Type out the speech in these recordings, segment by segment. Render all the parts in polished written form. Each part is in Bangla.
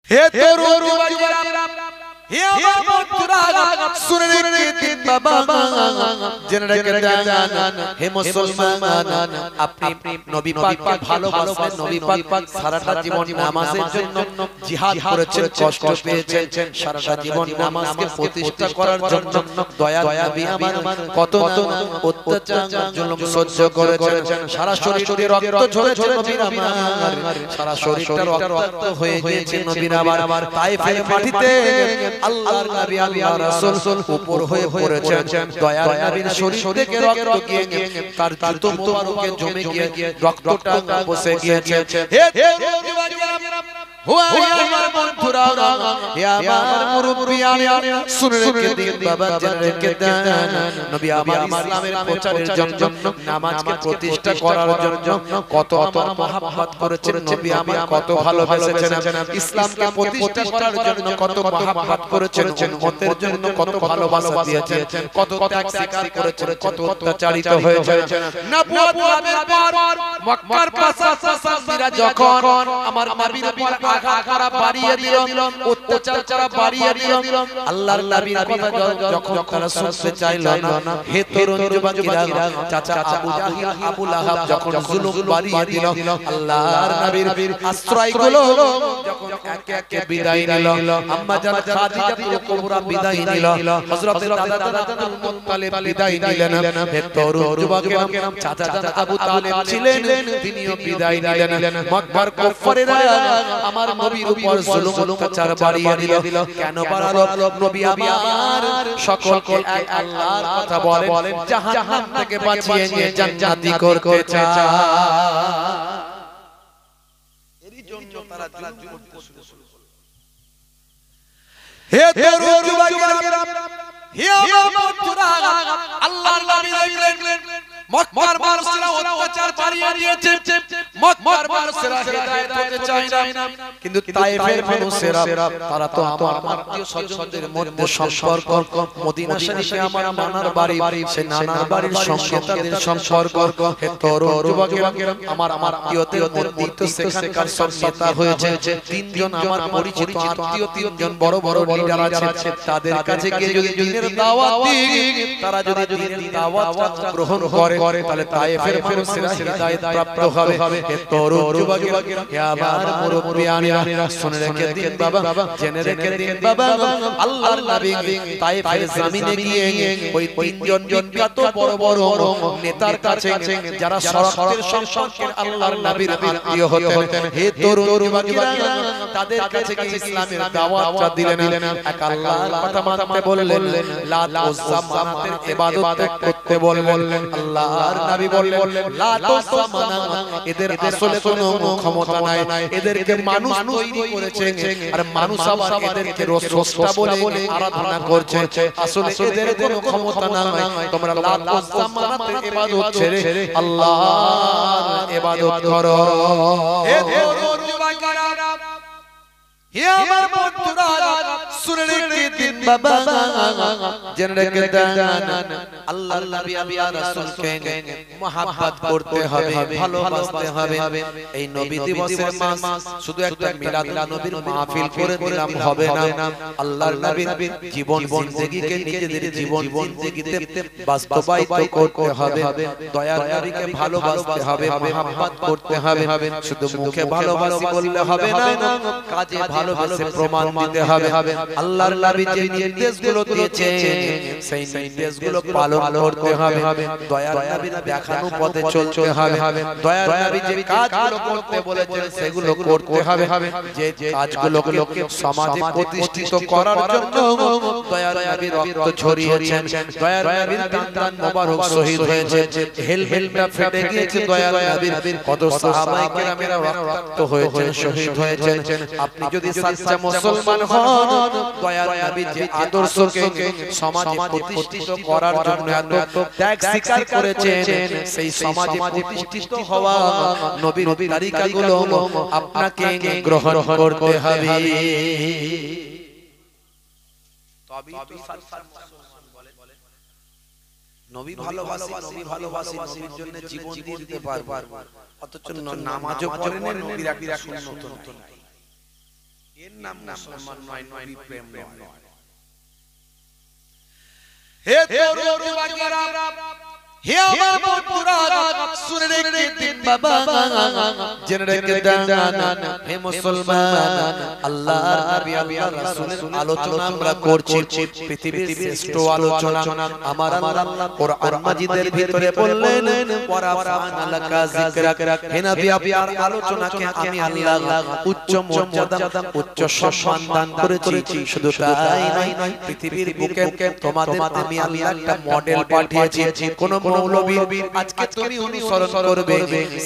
হে তরুণ যুবকেরা, হে আমার বন্ধুরা, শুনে রেখে দিন বাবা, জেনে রেখে দেন হে মুসলমান, আপনি নবী পাককে ভালোবাসেন, নবী পাক সারাটা জীবন নামাজের জন্য জিহাদ করেছেন, কষ্ট পেয়েছেন, সারাটা জীবন নামাজকে প্রতিষ্ঠা করার জন্য দয়া নবী আমার কত অত্যাচার জুলুম সহ্য করেছেন, সারা শরীরে রক্ত ঝরেছে নবীর আমার, সারা শরীরটা রক্তাক্ত হয়ে গিয়েছে নবীর আমার, তায়েফের মাটিতে আল্লাহর নবী আল্লাহর রাসূল উপর হয়ে পড়েছেন, দয়ার নবীর শরীর থেকে রক্ত গিয়ে তার জুতো মোবারকে জমে গিয়ে রক্তটা বসে গিয়েছে। হে যুবকেরা, আমার বন্ধুরা, আমার মুরব্বিয়ান, শুনে রেখে দিন বাবা, জেনে রেখে দেন নবী আমার ইসলামের প্রচারের জন্য, নামাজকে প্রতিষ্ঠা করার জন্য কত আমার মহব্বত করেছেন নবী আমার, কত ভালোবেসেছেন, ইসলামকে প্রতিষ্ঠা করার জন্য কত মহব্বত করেছেন, উম্মতের জন্য কত ভালোবাসা দিয়েছেন, কত ত্যাগ স্বীকার করেছেন, কত অত্যাচারিত হয়েছেন। নবুয়ত লাভের পর মক্কার পাশাপাশিরা যখন আমার নবীর উপর আঘাত করা বাড়িয়ে দিল, অত্যাচার করা বাড়িয়ে দিল, আল্লাহর নবীর কথা যখন তারা শুনতে চাইল না, হে তরুণ যুবকেরা, চাচা আবু জাহিল আবু লাহাব যখন জুলুম বাড়িয়ে দিল, আল্লাহর নবীর আশ্রয়গুলো যখন একে একে বিদায় নিল, আম্মা জান খাদিজাতুল কুবরা বিদায় নিল, হযরত দাদা মুত্তালিব বিদায় নিলেন, হে তরুণ যুবকেরা, চাচা আবু তালেব ছিলেন, তিনিও বিদায় নিলেন। মক্কার কুফারেরা আমার নবীর উপর জুলুম অত্যাচার বাড়িয়ে দিল, কেন বাড়ালো? নবী আমার সকলকে এক আল্লাহর কথা বলেন, জাহান্নাম থেকে বাঁচিয়ে নিয়ে জান্নাতি করতে চায়, এরই জন্য তারা জুলুম করতে শুরু করলো। হে তরুণ যুবকেরা, হে আমার বন্ধুরা, আল্লাহর নবী দেখলেন মক্কার মানুষেরা অত্যাচার বাড়িয়ে দিয়েছে, মক্কার মানুষেরা হেদায়েত হতে চায় না, কিন্তু তায়েফের মানুষেরা তারা তো আমার আত্মীয় স্বজনদের মধ্যে সম্পর্ক, মদিনা শরীফে আমার নানার বাড়ি, সে নানার বাড়ির সঙ্গে তাদের সম্পর্ক। হে তরুণ যুবকেরা, আমার আত্মীয়দের মধ্যে সেখানকার সব নেতা হয়েছে, তিনজন আমার পরিচিত আত্মীয়, তিনজন বড় বড় লিডার আছে, তাদের কাছে গিয়ে যদি দ্বীনের দাওয়াত দিই, তারা যদি দ্বীনের দাওয়াত গ্রহণ করে, তাহলে তায়েফের মানুষেরা হিদায়াত প্রাপ্ত হবে। হে তরুণ যুবকেরা, হে আমার মুরব্বিয়ানেরা, শুনে রেখে দিন বাবা, জেনে রেখে দিন বাবা, আল্লাহর নবী তায়েফের জমিনে গিয়ে ওই তিনজন বিখ্যাত বড় বড় নেতার কাছে, যারা শরফের সম্পর্কের আল্লাহর নবীর আত্মীয় হতেন, হে তরুণ যুবকেরা, তাদের কাছে গিয়ে ইসলামের দাওয়াতটা দিলেন, এক আল্লাহর কথা মানতে বললেন, লাত উজ্জা মানাতের ইবাদত করতে বললেন। আল্লাহর নবী বললেন, লাত উজ্জা মানা এদের আসলে কোনো ক্ষমতা নাই, এদেরকে মানুষ তৈরি করেছে, আর মানুষ আবার এদেরকে স্রষ্টা বলে আরাধনা করছে, আসলে এদের কোনো ক্ষমতা নাই, তোমরা লাত উজ্জা মানাতের ইবাদত ছেড়ে আল্লাহর ইবাদত করো। হে তরুণ যুবকেরা, হে আমার বন্ধুরা, শুনে রেখে দিন বাবা, জেনে রেখে দেন আল্লাহর নবী আল্লাহর রাসূলকে মহব্বত করতে হবে, ভালোবাসতে হবে। এই নবী দিবসের মাস শুধু একটা মিলাদ নবীর মাহফিল করে দিলাম হবে না, আল্লাহর নবীর জীবন জিন্দেগিকে নিজেদের জীবন জিন্দেগিতে বাস্তবায়িত করতে হবে, দয়ার নবীকে ভালোবাসতে হবে, মহব্বত করতে হবে, শুধু মুখে ভালোবাসি বললে হবে না, কাজে ভালোবাসে প্রমাণ দিতে হবে। আল্লাহর নবী যে নির্দেশগুলো দিয়েছেন সেই নির্দেশগুলো পালন করতে হবে, দয়ার নবীর দেখানো পথে চলতে হবে, দয়ার নবী যে কাজগুলো করতে বলেছেন সেগুলো করতে হবে, যে কাজগুলোকে সমাজে প্রতিষ্ঠিত করার জন্য দয়ার নবী রক্ত ঝরিয়েছেন, দয়ার নবীর দান মোবারক শহীদ হয়েছে, হেলমেটটা ফেটে গিয়েছে, দয়ার নবীর কত সাহাবায়ে কেরামেরা রক্তাক্ত হয়েছেন, শহীদ হয়েছেন। আপনি যদি সাচ্চা মুসলমান হন, দয়ার নবীর যে আদর্শকে সমাজে প্রতিষ্ঠিত করার জন্য এত ত্যাগ স্বীকার করেছেন, সেই সমাজে প্রতিষ্ঠিত হওয়া নবীর তরিকাগুলো আপনাকে গ্রহণ করতে হবে, তবেই তো সাচ্চা মুসলমান বলে। নবী ভালোবাসি, নবী ভালোবাসি, নবীর জন্য জীবন দিয়ে দিতে পারবো, অথচ নামাজও পড়েন, নবীর একটা সুন্নত নাই। এর নাম মুসলমান নয়, নবী প্রেম নয়। হে তরুণ যুবকেরা, হে আমার বন্ধুরা, শুনে রেখে বাবা জেনে রেখে দেন, হে মুসলমান, আল্লাহর নবী আল্লাহর রাসূলের আলোচনা আমরা করছি, পৃথিবীর শ্রেষ্ঠ আলোচনা। আমার আল্লাহ কোরআন মাজিদের ভিতরে বললেন, ওয়ারাফা'না লাকা যিকরাক, হে নবী আপনার আলোচনাকে আমি আল্লাহ উচ্চ মর্যাদা, উচ্চ সম্মান দান করেছি। শুধু তাই নয়, পৃথিবীর বুকে তোমাদের আমি আল্লাহ একটা মডেল পাঠিয়েছি। কোন মৌলবী আজকে তুমি অনুসরণ করবে,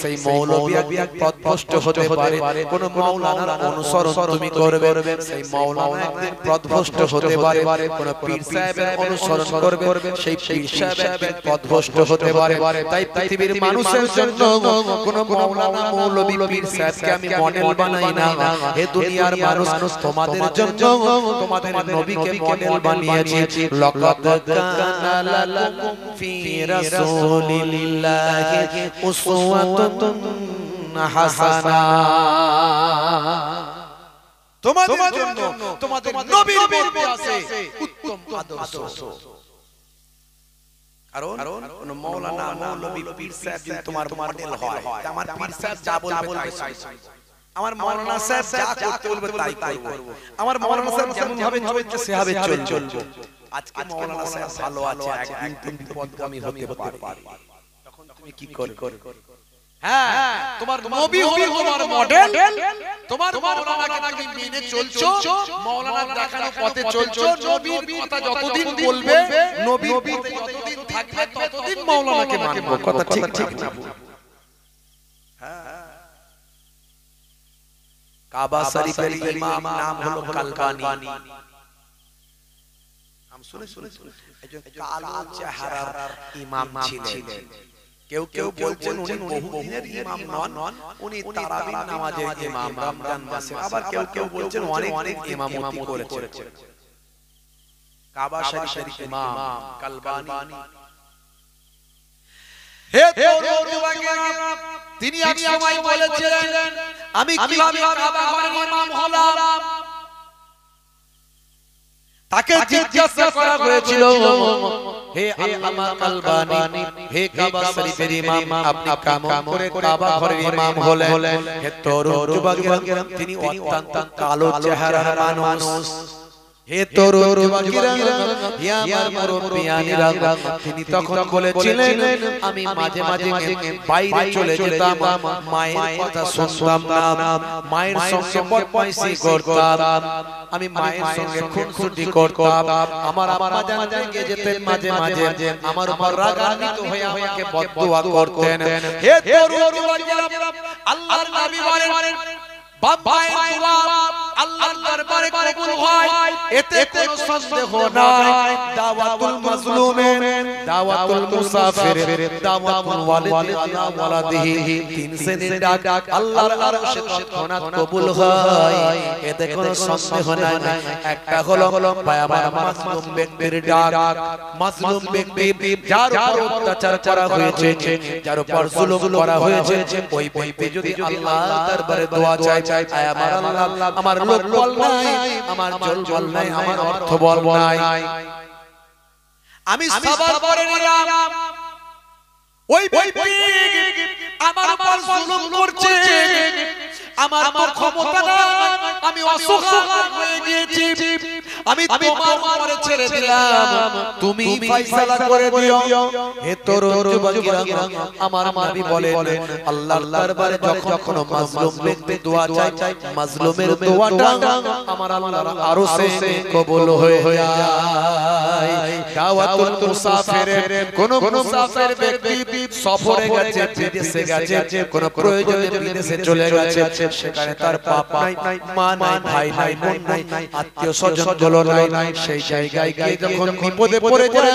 সেই মৌলবী একদিন পথভ্রষ্ট হতে পারে। কোন মাওলানার অনুসরণ তুমি করবে, সেই মাওলানা একদিন পথভ্রষ্ট হতে পারে। কোন পীর সাহেবের অনুসরণ করবে, সেই পীর সাহেব একদিন পথভ্রষ্ট হতে পারে। তাই পৃথিবীর মানুষের জন্য কোন মাওলানা, মৌলবী, পীর সাহেবকে আমি মডেল বানাই না। হে দুনিয়ার মানুষ, তোমাদের জন্য তোমাদের নবীকে মডেল বানিয়েছি। লাকাদ কানা লাকুম ফি রাসূলিল্লাহি উসওয়াতুন হাসানা। তোমাদের জন্য তোমাদের নবীর মধ্যে আছে উত্তম আদর্শ। কারণ কোন মাওলানা, মৌলবী, পীর সাহেব যদি তোমার মডেল হয়, আমার পীর সাহেব যা বলবে তাই, আমার মাওলানা সাহেব যা করতে বলবে তাই করব, আমার মাওলানা সাহেব যেমন ভাবে চলছে সেভাবে চলবো। আজকে মাওলানা সাহেব ভালো আছে, একদিন তুমি পথগামী হতে পারে, তখন তুমি কি করবে? হ্যাঁ, তোমার নবী হলো তোমার মডেল, তোমার মাওলানাকে তুমি মেনে চলছো, মাওলানার দেখানো পথে চলছো। নবীর কথা যতদিন বলবে, নবীর পথে যতদিন থাকবে, ততদিন মাওলানাকে মানবো। কথা ঠিক না? হ্যাঁ, কাবা শরীফের ইমাম নাম হলো কালবানী। নাম শুনে একজন কালো চেহারার ইমাম ছিলেন। কেউ কেউ বলছেন উনি বহুদিনের ইমাম নন, উনি তারাবির নামাজের ইমাম রমজান মাসে। আবার কেউ কেউ বলছেন অনেক ইমামতি করেছেন। কাবা শরীফের ইমাম কালবানী। হে তরুণ যুবকেরা, তিনি এক সময় বলেছিলেন, আমি কিভাবে কাবা ঘরের ইমাম হলাম? তাকে জিজ্ঞাসা করা হয়েছিল, হে আল্লামা কালবানী, হে কাবা শরীফের ইমাম, আপনি কেমন করে কাবা ঘরের ইমাম হলেন? হে তরুণ যুবকেরা, তিনি অত্যন্ত কালো চেহারার মানুষ। হে তরুণ যুবকেরা, হে আমার মুরব্বিয়ানেরা, তিনি তখন বলেছিলেন, আমি মাঝে মাঝে বাইরে চলে যেতাম, মায়ের কথা শুনতাম না, মায়ের সঙ্গে বদমাইশি করতাম, আমি মায়ের সঙ্গে খুনসুটি করতাম। আমার আম্মা জান রেগে যেতেন মাঝে মাঝে, আমার উপর রাগান্বিত হয়ে আমাকে বদদুয়া করতেন। হে তরুণ যুবকেরা, আল্লাহর নবী বলেন, বাবায়ের দোয়া আল্লাহর দরবারে কবুল হয়, এতে কোনো সন্দেহ নাই। দাওয়াতুল মাজলুমের, দাওয়াতুল মুসাফিরের, দাওয়াতুল ওয়ালিদিনা ওয়ালাদিহি, তিন শ্রেণীর ডাক আল্লাহর আরশে তৎক্ষণাৎ কবুল হয়, এতে কোনো সন্দেহ নাই। একটা হলো আমার মাজলুম ব্যক্তির ডাক। মাজলুম ব্যক্তি যার উপর অত্যাচার করা হয়েছে, যার উপর জুলুম করা হয়েছে, ওই ব্যক্তি যদি আল্লাহর দরবারে দোয়া চায়, আমার আল্লাহ, আমার লোক বল নাই, আমার জল বল নাই, আমার অর্থ বল নাই, আমি সবার করে নিলাম, ওই ব্যক্তি আমার উপর জুলুম করছে, আমার ক্ষমতা নাই, আমি অসহায় হয়ে গিয়েছি, আমি তোমার উপরে ছেড়ে দিলাম, তুমি ফয়সালা করে দিও। হে তরুণ যুবকেরা, আমার নবী বলেন, আল্লাহর দরবারে যখন মাজলুম ব্যক্তি দোয়া চায়, মাজলুমের দোয়াটা আমার আল্লাহর আরশে কবুল হয়ে যায়। দাওয়াতুল মুসাফিরের, কোন মুসাফির ব্যক্তি সফরে গেছে, বিদেশে গেছে, কোন প্রয়োজনে বিদেশে চলে গেছে, সেখানে তার বাপ নাই, মা নাই, ভাই নাই, বোন নাই, আত্মীয় স্বজন গুলো নাই, সেই জায়গায় গিয়ে যখন বিপদে পড়ে যায়,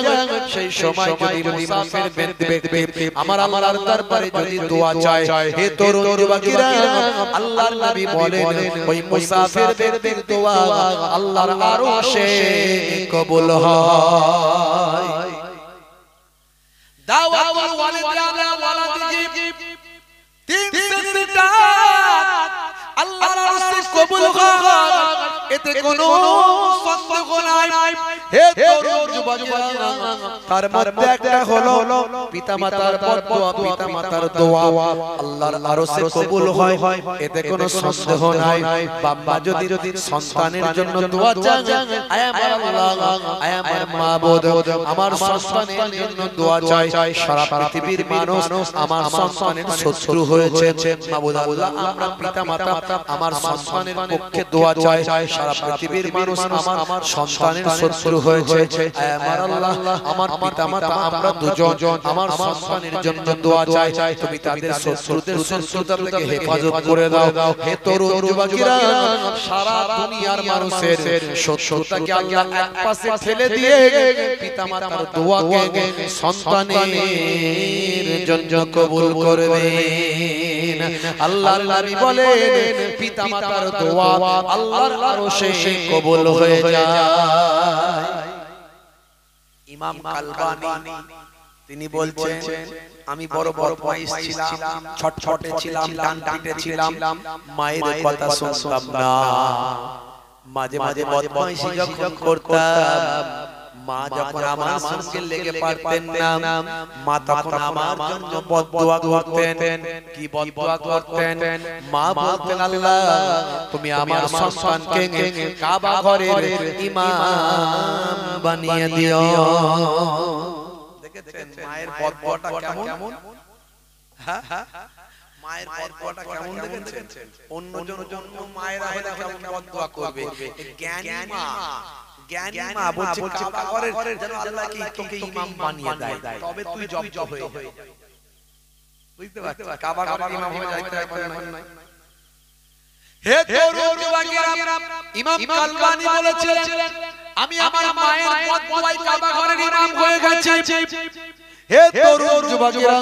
সেই সময় যদি মুসাফির ব্যক্তি আমার আল্লাহর দরবারে যদি দোয়া চায়, হে তরুণ যুবকেরা, আল্লাহর নবী বলেন, ওই মুসাফির ব্যক্তির দোয়া আল্লাহর আরশে কবুল হয়। দাওয়াতুল ওয়ালিদিনা ওয়ালাদিহি, তিন শ্রেণীর ডাক আল্লাহর আরশে কবুল হয় এতে কোনো সন্দেহ নাই। হে তরুণ যুবকেরা, তার মধ্যে একটা হলো পিতামাতার বদদোয়া, পিতামাতার দোয়া আল্লাহর আরশে কবুল হয় এতে কোনো সন্দেহ নাই। বাবা যদি সন্তানের জন্য দোয়া চায়, আয় আমার আল্লাহ, আয় আমার মাবুদ, আমার সন্তানের জন্য দোয়া চাই। সারা পৃথিবীর মানুষ আমার সন্তানের শত্রু হয়েছে, মাবুদ আল্লাহ আমরা পিতামাতা আমার সন্তানের পক্ষে দোয়া চাই। সারা পৃথিবীর মানুষ আমার সন্তানের শত্রু হয়েছে, আয় আমার আল্লাহ আমার পিতামাতা আমরা দুজন আমার সন্তানের জন্য দোয়া চাই, তুমি তাদের শত্রুদের শত্রুতা থেকে হেফাজত করে দাও। হে তরুণ যুবকেরা, সারা দুনিয়ার মানুষের শত্রুতাকে আল্লাহ এক পাশে ঠেলে দিয়ে পিতামাতার দোয়াকে সন্তানের জন্য কবুল করবেন। আল্লাহর নবী বলেন পিতামাতার দোয়া আল্লাহর আরশে কবুল হয়ে যায়। ইমাম কালবানী তিনি বলছেন, আমি বড় বড় বয়স ছিলাম, ছটছটে ছিলাম, টানটিটে ছিলাম, মায়ের কথা শুনতাম না। মাঝে মাঝে বদমাইশি যখন করতাম, মা যখন আমার সঙ্গে লেগে পারতেন না, মা তখন আমার জন্য বদদোয়া করতেন। কি বদদোয়া করতেন? মা বলতেন, আল্লাহ তুমি আমার সন্তানকে কাবা ঘরের ইমাম বানিয়ে দিও। দেখেছেন মায়ের বদদোয়াটা কেমন? হ্যাঁ, মায়ের বদদোয়াটা কেমন দেখেছেন? অন্যজন মায়েরা হলে কেমন বদদোয়া করবে, জ্ঞানী মা, জ্ঞানী মা বলছে কাবা ঘরের যেন আল্লাহ কি তোকে ইমাম বানিয়ে দেয়, তবে তুই জব হয়ে যাবে। বুঝতে পারছিস? কাবা ঘরের ইমাম হয়ে যাইতে পারে না। হে তরুণ যুবকেরা, ইমাম কালবানী বলেছিলেন, আমি আমার মায়ের বদদোয়ায় কাবা ঘরের ইমাম হয়ে গেছি। হে তরুণ যুবকেরা,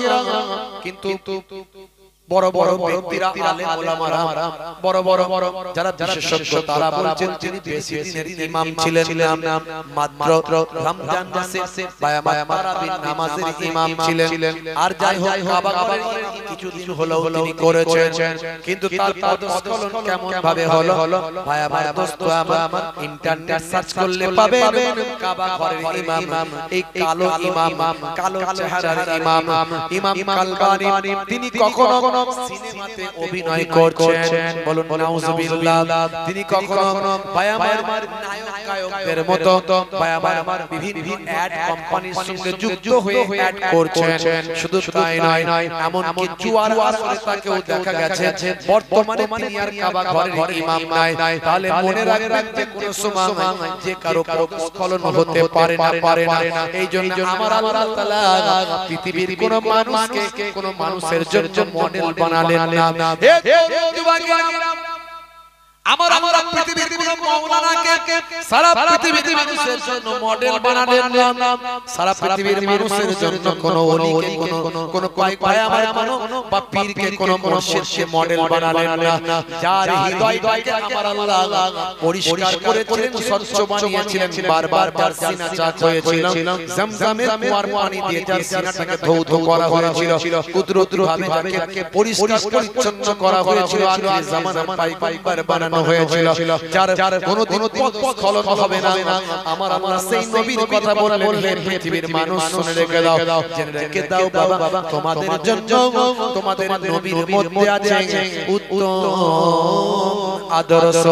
কিন্তু বড় বড় ব্যক্তিরা, আলেম ওলামারা, বড় বড় যারা বিশেষজ্ঞ তারা বলছেন তিনি বেশি দিনের ইমাম ছিলেন না, মাত্র রমজান মাসে বায়ামাত তারাবির নামাজের ইমাম ছিলেন। আর যাই হোক কাবা ঘরের কিছুদিন হলো তিনি করেছেন, কিন্তু তার পদস্খলন কেমন ভাবে হলো ভাইয়া ভাইয়া দোস্ত আমার, ইন্টারনেট সার্চ করলে পাবেন কাবা ঘরের ইমাম, এই কালো ইমাম, কালো চেহারার ইমাম, ইমাম কালবানী তিনি কখনো সিনেমাতে অভিনয় করছেন, বলুন নাউজুবিল্লাহ। তিনি কখনো বায়ামার নায়ক গায়কদের মতো বায়ামার বিভিন্ন অ্যাড কোম্পানির সঙ্গে যুক্ত হয়ে অ্যাড করছেন। শুধু তাই নয়, এমন কি জুয়ার আসরে তাকেও দেখা গেছে। বর্তমানে তিনি আর কাবা ঘরের ইমাম নাই। তাহলে মনে রাখবেন যে কোন সময় যে কারো পদস্খলন হতে পারে না। এই জন্য আমার আল্লাহ তাআলা পৃথিবীর কোন মানুষকে কোন মানুষের জন্য মডেল বানালেন না। হে যুবকেরা, আমার পৃথিবীর কোন মাওলানাকে সারা পৃথিবীর মানুষের জন্য মডেল বানালেন না। সারা পৃথিবীর মানুষের জন্য কোন ওলিকে কোন পায়গাম্বর বা পীরকে কোন মুর্শিদকে মডেল বানালেন না। যার হৃদয়টাকে আমার আল্লাহ পরিষ্কার করেছিলেন, স্বচ্ছ বানিয়েছিলেন, বারবার যার সিনা চাক হয়েছিল, জমজমের কুয়ার পানি দিয়ে যার সিনাটাকে ধৌত করা হয়েছিল, কুদরতভাবে যাকে পরিষ্কার পরিচ্ছন্ন করা হয়েছিল, আখির জামানায় পাইগাম্বর বানানো হয়েছিল, যার কোনদিন পদস্খলন হবে না। আমার আল্লাহ সেই নবীর কথা বললেন, পৃথিবীর মানুষ শুনে রেখে দাও, জেনে রেখে দাও বাবা, তোমাদের জন্য তোমাদের নবীর মধ্যে আছে উত্তম আদর্শ।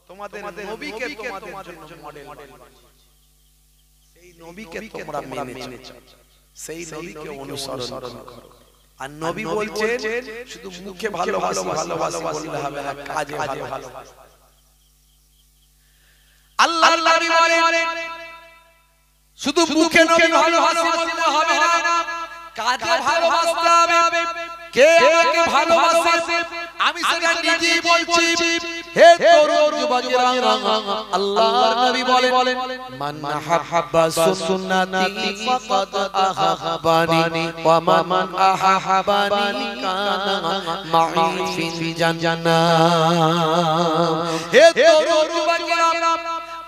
তোমাদের নবীকে তোমাদের জন্য মডেল, সেই নবীকে তোমরা মেনেছো, সেই নবীকে অনুসরণ করো। আর নবী বলছেন শুধু মুখে ভালোবাসা বললে হবে না, কাজে ভালোবাসা। আল্লাহর নবী বলেন শুধু মুখে নবী ভালোবাসা বললে হবে না, কাজে ভালোবাসতে হবে। কে আমাকে ভালোবাসে আমি সেটা নিজেই বলছি। হে তরুণ যুবকেরা, আল্লাহর নবী বলেন মান আহাব্বা সুন্নতি ফাকাদ আহাব্বানি ওয়া মান আহাব্বানি কানা মাই ফিল জান্নাহ। হে তরুণ যুবকেরা,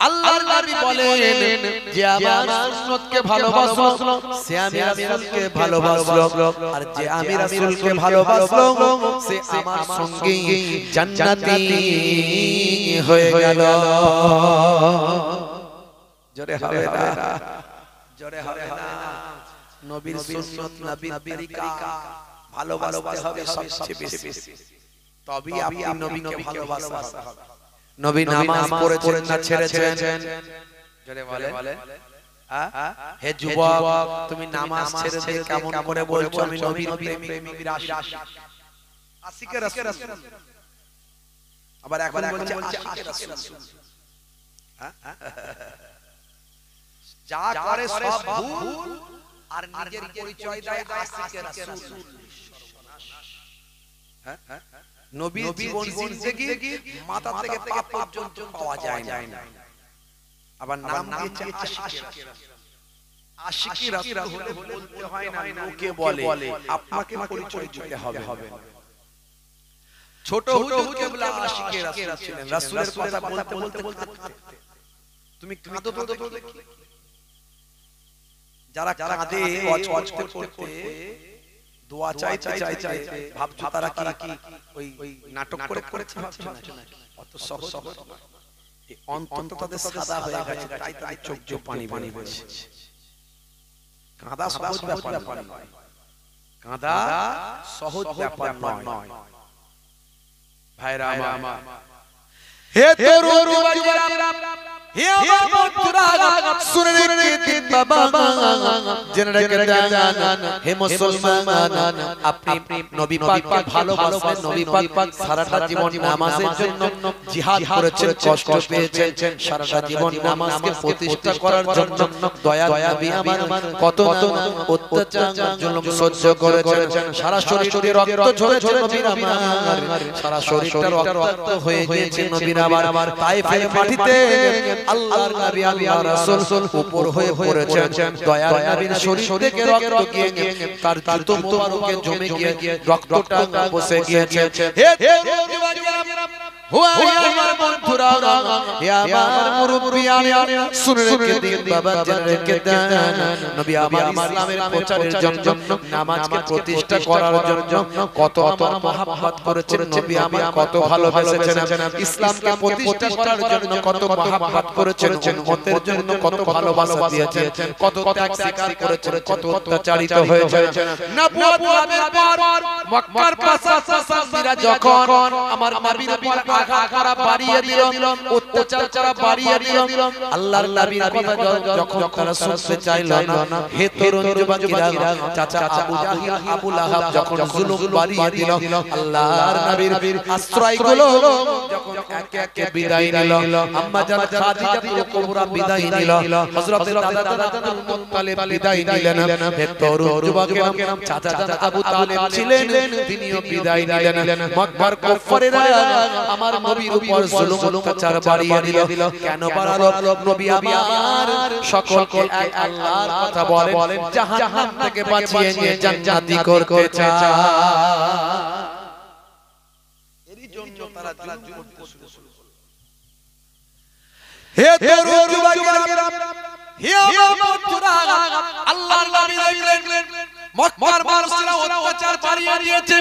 আল্লাহর নবী বলেন যে আমার সুন্নতকে ভালোবাসলো সে আমি রাসূলকে ভালোবাসলো আর যে আমি রাসূলকে ভালোবাসলো সে আমার সঙ্গে জান্নাতি হয়ে গেল। জোরে হবে না, জোরে হবে না। নবীর সুন্নাত নবীর তরিকা ভালোবাসতে হবে সবচেয়ে বেশি, তবেই আপনি নবীকে ভালোবাসবেন। নবী নামাজ পড়েছেন না ছেড়েছেন? জোরে বলেন। হে যুবক, তুমি নামাজ ছেড়ে দিয়ে কেমন করে বলছো আমি নবীর প্রেমিক আশিকে রাসূল, আবার এখন বলছে আশিকে রাসূল। যা করে সব ভুল আর নিজের পরিচয় দেয় আশিকে রাসূল। নবীর জীবন জিন্দেগি মাথা থেকে পা পর্যন্ত পাওয়া যায় না, আবার নাম দিয়েছে আশিকে রাসূল। আশিকে রাসূল হলে বলতে হয় না, লোকে বলে, আপনাকে পরিচয় দিতে হবে। ছোট হুজুর কেবলা আশিকে রাসূল ছিলেন, রাসূলের কথা বলতে বলতে তুমি কাঁদো তো দেখি। যারা কাঁদে ওয়াজ করতে দোয়া চাইতে ভাবছো তারা কি ওই নাটক করেছে ভাবছো না? অত সহজ এই অন্তত তাদের সাদা হয়ে গেছে, তাই তাদের চোখ পানি বেরোচ্ছে। কাঁদা সহজ ব্যাপার নয়, কাঁদা সহজ ব্যাপার নয় ভাইরা আমার। হে তরুণ যুবকেরা, হে আমার বন্ধুরা, শুনে রেখে দিন বাবা, জেনে রেখে দেন হে মুসলমান, আপনি নবী পাককে ভালোবাসেন। নবী পাক সারাটা জীবন নামাজের জন্য জিহাদ করেছেন, কষ্ট পেয়েছেন। সারাটা জীবন নামাজকে প্রতিষ্ঠা করার জন্য দয়া নবী আমার কত অত্যাচার জুলুম সহ্য করেছেন। সারা শরীরে রক্ত ঝরেছে নবীর আমার, সারা শরীরটা রক্তাক্ত হয়ে গিয়েছে নবীর আমার। তায়েফের মাটিতে আল্লাহর নবী আল্লাহর রাসূল উপর হয়ে পড়েছেন। দয়ার নবীর শরীর থেকে রক্ত গিয়ে তার জুতো মোবারকে জমে গিয়ে রক্তটা বসে গিয়েছে। হে যুবকেরা, হুয়া আমার বন্ধুরা, হে আমার মুরব্বিয়ানা, শুনে রেখে দিন বাবা, জেনে রেখে দেন নবী আমার ইসলামের প্রচারের জন্য, নামাজকে প্রতিষ্ঠা করার জন্য কত আমার মহব্বত করেছেন নবী আমার, কত ভালোবেসেছেন। ইসলামকে প্রতিষ্ঠা করার জন্য কত মহব্বত করেছেন, উম্মতের জন্য কত ভালোবাসা দিয়েছেন, কত ত্যাগ স্বীকার করেছেন, কত অত্যাচারিত হয়েছেন। নবুয়ত লাভের পর মক্কার পাশাপাশিরা যখন আমার নবীর উপর আঘাত করা বাড়িয়ে দিল, অত্যাচার করা বাড়িয়ে দিল, আল্লাহর নবীর কথা যখন তারা শুনতে চাইল না, হে তরুণ যুবকেরা, চাচা আবু জাহিল আবু লাহাব যখন জুলুম বাড়িয়ে দিল, আল্লাহর নবীর আশ্রয়গুলো যখন একে একে বিদায় নিল, আম্মা জান খাদিজাতুল কুবরা বিদায় নিল, হযরত দাদা আব্দুল মুত্তালিব বিদায় নিলেন, হে তরুণ যুবকেরা, চাচা আবু তালিব ছিলেন, তিনিও বিদায় নিলেন। মক্কার কুফারেরা আমার নবীর উপর জুলুম অত্যাচার বাড়িয়ে দিল। কেন বাড়ালো? নবী আমার সকলকে এক আল্লাহর কথা বলেন, জাহান্নাম থেকে বাঁচিয়ে নিয়ে জান্নাতি করতে চায়। এরই জন্য তারা জুলুম করতে শুরু করলো। হে তরুণ যুবকেরা, হে আমার বন্ধুরা, আল্লাহর নবী দেখলেন মক্কার মানুষেরা অত্যাচার বাড়িয়ে দিয়েছে,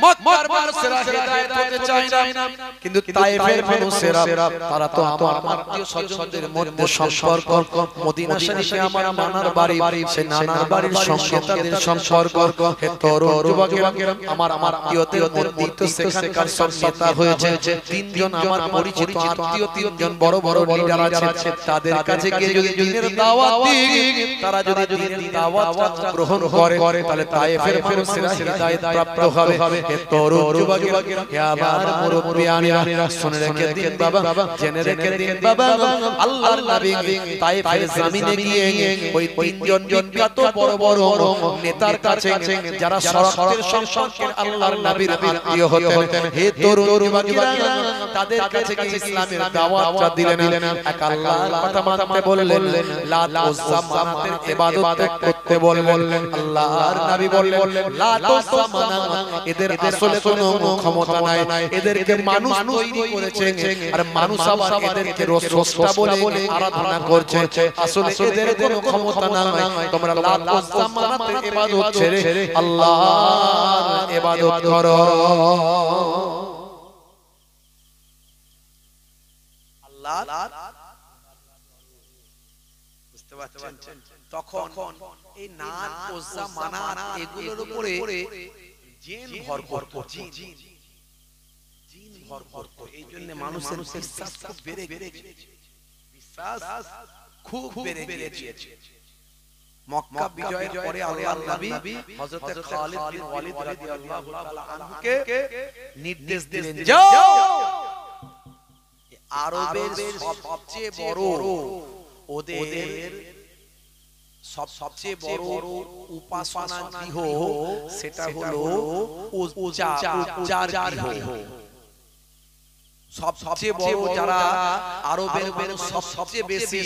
মক্কার মানুষেরা হেদায়েত হতে চায় না, কিন্তু তায়েফের মানুষেরা তারা তো আমার আত্মীয় স্বজনদের মধ্যে সম্পর্ক, মদিনা শরীফে আমার নানার বাড়ি, সে নানার বাড়ির সঙ্গে তাদের সম্পর্ক। হে তরুণ যুবকেরা, আমার আত্মীয়দের মধ্যে সেখানকার নেতা হয়েছে তিনজন আমার পরিচিত আত্মীয়, তিনজন বড় বড় লিডার আছে, তাদের কাছে গিয়ে যদি দ্বীনের দাওয়াত দিই, তারা যদি দ্বীনের দাওয়াত গ্রহণ করে তাহলে তায়েফের মানুষেরা হিদায়াত প্রাপ্ত হবে। হে তরুণ যুবকেরা, হে আমার মুরব্বিয়ানা, শুনে রেখে দিন বাবা, জেনে রেখে দিন বাবা, আল্লাহর নবী তায়েফের জমিনে গিয়ে ওই তিনজন বিখ্যাত বড় বড় নেতার কাছে, যারা শরফের সম্পর্কে আল্লাহর নবীর আত্মীয় হতেন, হে তরুণ যুবকেরা, তাদের কাছে গিয়ে ইসলামের দাওয়াতটা দিলেন এক আল্লাহর কথা মানতে বললেন লাত উজ্জা মানাতের ইবাদত করতে বললেন আল্লাহর নবী বললেন লাত উজ্জা মানা এদের আসলে কোনো ক্ষমতা নাই এদেরকে মানুষ তৈরি করেছে আর মানুষ আবার এদেরকে স্রষ্টা বলে আরাধনা করছে আসলে এদের কোনো ক্ষমতা নাই তোমরা লাত উজ্জা মানাতের ইবাদত ছেড়ে আল্লাহর ইবাদত করো বুঝতে পারছেন তখন এই নাত উজ্জা মানাত এগুলোর উপরে জিন ভর করতো জিন ভর করতো এইজন্য মানুষের বিশ্বাস খুব বেড়ে গিয়েছে বিশ্বাস খুব বেড়ে গিয়েছে মক্কা বিজয়ের পরে আল্লাহর নবী হযরত খালিদ বিন ওয়ালিদ রাদিয়াল্লাহু তাআলা আনহুকে নির্দেশ দিলেন যাও আরবের সবচেয়ে বড় ওদের সবচেয়ে বড় উপাসনা গৃহ সেটা হলো উজ্জার গৃহ সবচেয়ে বড় যারা আরবের মানুষ সবচেয়ে বেশি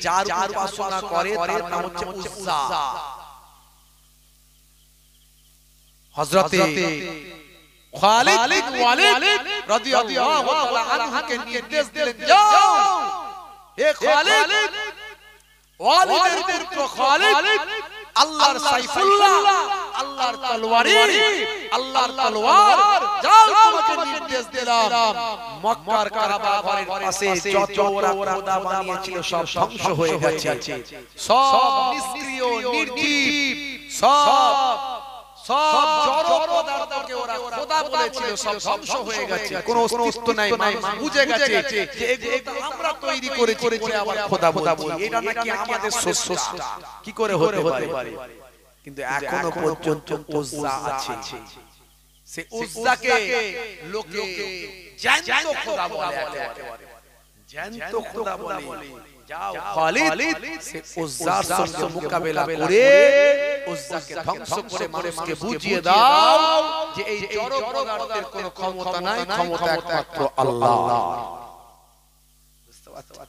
যার উপাসনা করে তার নাম হচ্ছে উজ্জা হযরতে খালিদ বিন ওয়ালিদ রাদিয়াল্লাহু তাআলা আনহুকে নির্দেশ দিলেন যাও হে খালিদ ওয়ালিদের পুত্র খালিদ আল্লাহর সাইফুল্লাহ আল্লাহর তলোয়ারি আল্লাহর তলোয়ার যাও তোমাকে নির্দেশ দিলাম মক্কার কাবা ঘরের পাশে যত ওরা খোদা বানিয়েছিল সব ধ্বংস হয়ে গেছে সব নিষ্ক্রিয় নির্জীব সব জড় পদার্থকে ওরা খোদা বলেছিল সব ধ্বংস হয়ে গেছে কোনো অস্তিত্ব নাই মানুষ বুঝে গেছে যে এগুলো আমরা তৈরি করেছি আবার খোদা বলি এটা নাকি আমাদের স্রষ্টা কি করে হতে পারে কিন্তু এখনো পর্যন্ত উজ্জা আছে সে উজ্জাকে লোকে জ্যান্ত খোদা বলে একেবারে জ্যান্ত খোদা বলে যাও খালিদ সে উজ্জার সঙ্গে মোকাবেলা করে উজ্জাকে ধ্বংস করে মানুষকে বুঝিয়ে দাও যে এই জড় পদার্থের কোনো ক্ষমতা নাই ক্ষমতা একমাত্র আল্লাহর বুঝতে পারছেন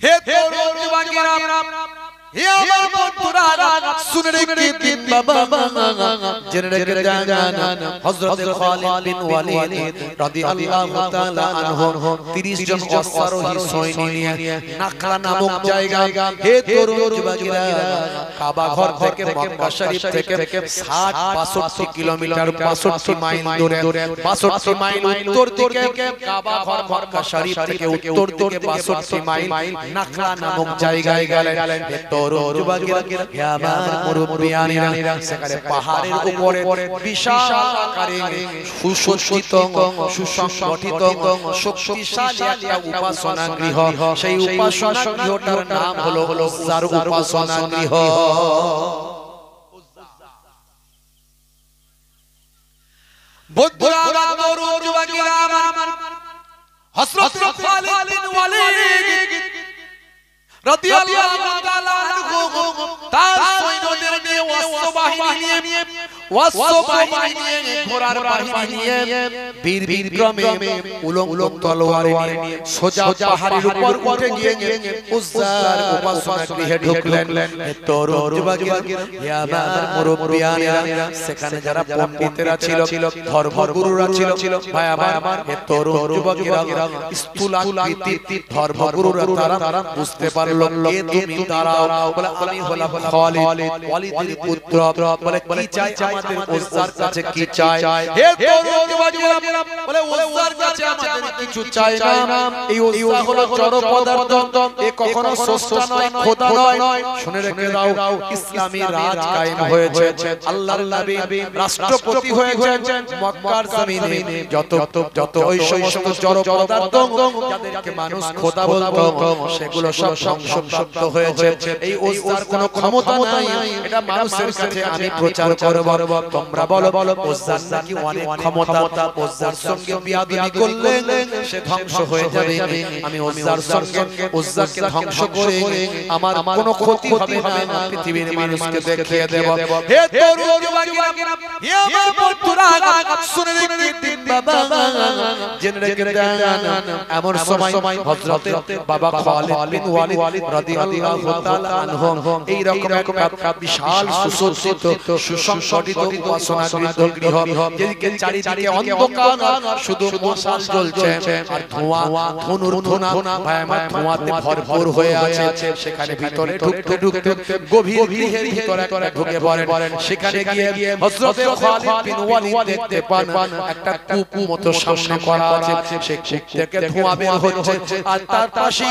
হে তরুণ যুবকেরা হে আমার বন্ধুরা শুনে রেখে দিন বাবা জেনে রেখে জান হযরত খালিদ বিন ওয়ালিদ রাদিয়াল্লাহু তাআলা আনহু 30 জন অশ্বারোহী সৈন্য নিয়ে নাকলা নামক জায়গায় হে তরুণ যুবকেরা কাবা ঘর থেকে মক্কা শরীফ থেকে 60-62 কিলোমিটার 62 মাইল দূরে 62 মাইল উত্তর দিকে কাবা ঘর মক্কা শরীফ থেকে উত্তর দিকে 62 মাইল নাকলা নামক জায়গায় গেলেন তরুণ যুবকেরা হে আমার মুরব্বিয়ানেরা সেখানে পাহাড়ের উপরে বিশাল আকারে সুসজ্জিত সুসংগঠিত শক্তিশালী একটা উপাসনা গৃহ সেই উপাসনা গৃহটার নাম হলো উজ্জার উপাসনা গৃহ বন্ধুরা আমার তরুণ যুবকেরা আমার হযরত খালিদ বিন ওয়ালিদ রাদিয়াল্লাহু তাআলা আনহু তার সৈন্যদের নিয়ে অশ্ব বাহিনী নিয়ে ঘোড়ার বাহিনী নিয়ে বীর বিক্রমে উলঙ্গ তলোয়ার নিয়ে সোজা পাহাড়ের উপর উঠে গিয়ে উজ্জার উপাসনা গৃহে ঢুকলেন তরুণ যুবকেরা হে আমার মুরব্বিয়ানেরা সেখানে যারা পণ্ডিতেরা ছিল ধর্মগুরুরা ছিল ভাই আমার হে তরুণ যুবকেরা স্থূলাকৃতি ধর্মগুরুরা তারা বুঝতে পারল কে তুমি দাঁড়াও বলে আমি হলাম খালিদ ওয়ালিদের পুত্র বলে কি চাই আমাদের উজ্জার কাছে কি চাই হে তরুণ যুবকেরা বলে উজ্জার কাছে আমাদের কিছু চাই না এই উজ্জা হলো জড় পদার্থ এ কখনো স্রষ্টা নয় খোদা নয় শুনে রেখে দাও ইসলামী রাজ কায়েম হয়েছে আল্লাহর নবী রাষ্ট্রপতি হয়েছেন মক্কার জমিনে যত ওই সমস্ত জড় পদার্থ যাদেরকে মানুষ খোদা বলতো সেগুলো সব সংশপ্ত হয়েছে এই উজ্জার কোনো ক্ষমতা নাই এটা মানুষের কাছে আমি প্রচার করব তোমরা বলো উজ্জার নাকি অনেক ক্ষমতা, উজ্জার সঙ্গে বিয়াদবি করলে সে ধ্বংস হয়ে যাবে। আমি উজ্জার সঙ্গে উজ্জাকে ধ্বংস করে আমার কোনো ক্ষতি হবে না, পৃথিবীর মানুষকে দেখিয়ে দেব। হে তরুণ যুবকেরা, হে আমার বন্ধুরা, শুনে রেখে বাবা জেনে রেখে দেন, এমন সময় হযরতে বাবা খালিদ বিন ওয়ালিদ রাদিয়াল্লাহু তাআলা আনহু এই রকম একটা বিশাল সুসজ্জিত সুসংগঠিত উপাসনা গৃহ, যেদিকে চারিদিকে অন্ধকার, শুধু মশাল জ্বলছে আর ধোঁয়া ধুনুর ধোনা ভয়ানক ধোঁয়াতে ভরপুর হয়ে আছে। সেখানে ভিতরে ঢুকতে ঢুকতে গভীর গৃহের ভিতরে ঢুকে পড়েন। সেখানে গিয়ে হযরতে খালিদ বিন ওয়ালিদ দেখতে পান একটা কূপ মতো সামনে করা আছে, সেই কূপ থেকে ধোঁয়া বের হচ্ছে আর তার পাশে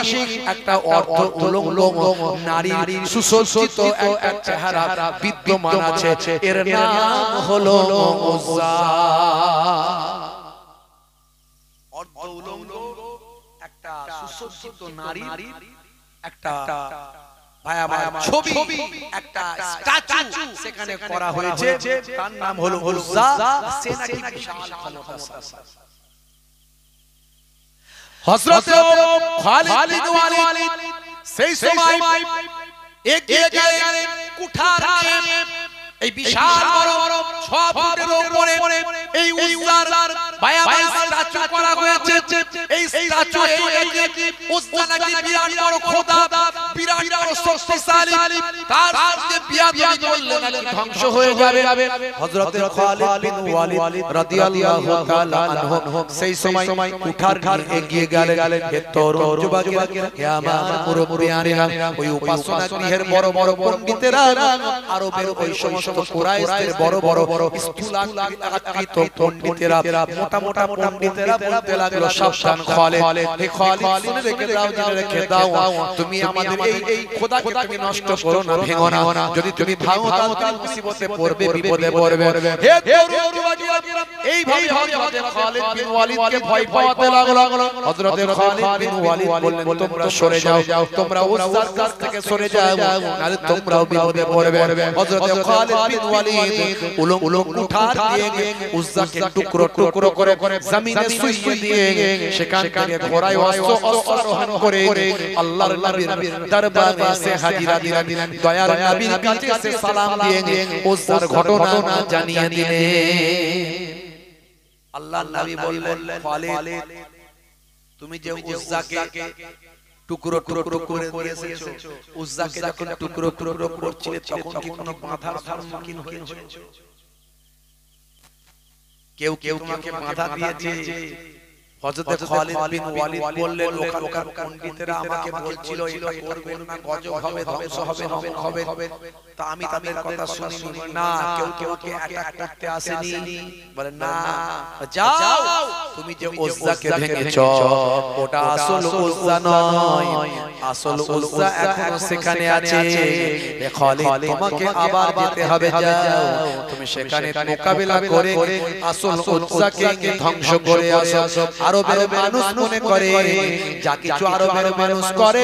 একটা অর্ধ উলঙ্গ নারীর সুসজ্জিত একটা চেহারা বিদ্যমান আছে। এর নাম হলো উজ্জা। অর্ধ উলঙ্গ একটা সুসজ্জিত নারীর একটা ছবি, একটা স্ট্যাচু সেখানে করা হয়েছে, তার নাম হলো উজ্জা। সে নাকি বিশাল ক্ষমতাশালী। হযরত খালিদ বিন ওয়ালিদ সেই সময় এগিয়ে গেলেন কুঠার নিয়ে। এই বিশাল বড় 6 ফুটের উপরে এই উজ্জার ভয়াবহ স্ট্যাচু করা হয়েছে। এই স্ট্যাচু উজ্জা নাকি বিরাট বড় খোদা, বিরাট বড় শক্তিশালী, তার সাথে বিয়াদবি করলে নাকি ধ্বংস হয়ে যাবে। হযরত খালিদ বিন ওয়ালিদ রাদিয়াল্লাহু তাআলা আনহু সেই সময় কুঠার নিয়ে এগিয়ে গেলেন। হে তরুণ যুবকেরা, হে আমার মুরব্বিয়ানেরা, ওই উপাসনা গৃহের বড় বড় পণ্ডিতেরা, আরবের ওই সমস্ত কুরাইশদের বড় বড় স্থূলাকৃত পণ্ডিতেরা, মোটা মোটা পণ্ডিতেরা বলতে লাগলো, সাবধান খালিদ, হে খালিদ, শুনে রেখে দাও, তুমি আমাদের এই খোদাকে তুমি নষ্ট করো না, ভেঙো না। যদি তুমি ভাঙো তাহলে মুসিবতে পড়বে, বিপদে পড়বে। হে তরুণ যুবকেরা, এইভাবে হযরত খালিদ বিন ওয়ালিদকে ভয় পাওয়াতে লাগলো। হযরত খালিদ বিন ওয়ালিদ বললেন, তোমরা সরে যাও, তোমরা উজ্জার কাছ থেকে সরে যাও, নাহলে তোমরাও বিপদে পড়বে। হযরত খালিদ বিন ওয়ালিদ উলঙ্গ কুঠার দিয়ে উজ্জাকে টুকরো টুকরো করে জমিনে শুইয়ে দিয়ে সেখান থেকে ঘোড়ায় অস্ত্র আরোহণ করে আল্লাহর নবীর দরবারে এসে হাজিরা দিলেন। দয়ার নবীর কাছে এসে সালাম দিয়ে উজ্জার ঘটনা জানিয়ে দিলেন। আল্লাহর নবী বললেন, খালিদ, তুমি যে উজ্জাকে টুকরো টুকরো করে দিয়েছো, উজ্জাকে যখন টুকরো টুকরো করছিলে তখন কি কোনো বাধার সম্মুখীন হয়েছো? কেউ তোমাকে বাধা দিয়েছে? হযরত খালিদ বিন ওয়ালিদ বললেন, ওখানকার পণ্ডিতেরা আমাকে বলছিল এটা করবেন না, গজব হবে, ধ্বংস হবে, তা আমি তাদের কথা শুনিনি। না, কেউ অ্যাটাক করতে আসেনি। বলে না, যাও, তুমি যে উজ্জাকে ভেঙেছো ওটা আসল উজ্জা নয়, আসল উজ্জা এখনো সেখানে আছে। এ খালিদ, তোমাকে আবার যেতে হবে, যাও, তুমি সেখানে মোকাবিলা করে আসল উজ্জাকে ধ্বংস করে আসো। আরবের মানুষ মনে করে যা কিছু আরবের মানুষ করে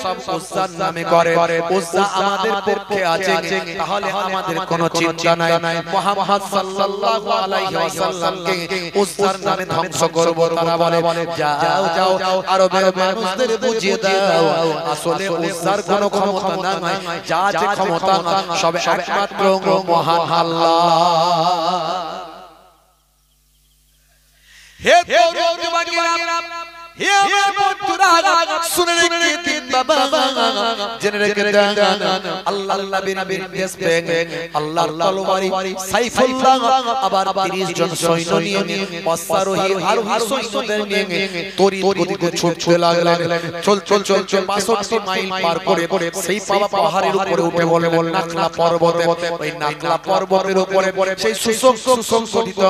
সব উজ্জার নামে করে। উজ্জা আমাদের পক্ষে আছে, তাহলে আমাদের কোনো চিন্তা নাই। মুহাম্মদ সাল্লাল্লাহু আলাইহি ওয়াসাল্লামকে উজ্জার নামে ধ্বংস করব। তারা বলে, যাও, আরবের মানুষদের বুঝিয়ে দাও আসলে উজ্জার কোনো ক্ষমতা নাই, যা আছে ক্ষমতা সব একমাত্র মহান আল্লাহ। হে তরুণ যুবকেরা, হে আমার বন্ধুরা, শুনে রেখে দিন বাবা, জেনে রেখে দেন, আল্লাহর নবীর দেশ পেয়ে আল্লাহর তলোয়ারি সাইফুল্লাহ আবার 30 জন সৈন্য নিয়ে অশ্বারোহী আরোহী সৈন্যদের নিয়ে তড়িৎ গতিতে ছুটতে লাগলেন। চল 65 মাইল পার করে সেই পাহাড়ের উপরে উঠে বলে নাখলা পর্বতে। ওই নাখলা পর্বতের উপরে সেই সুসংগঠিত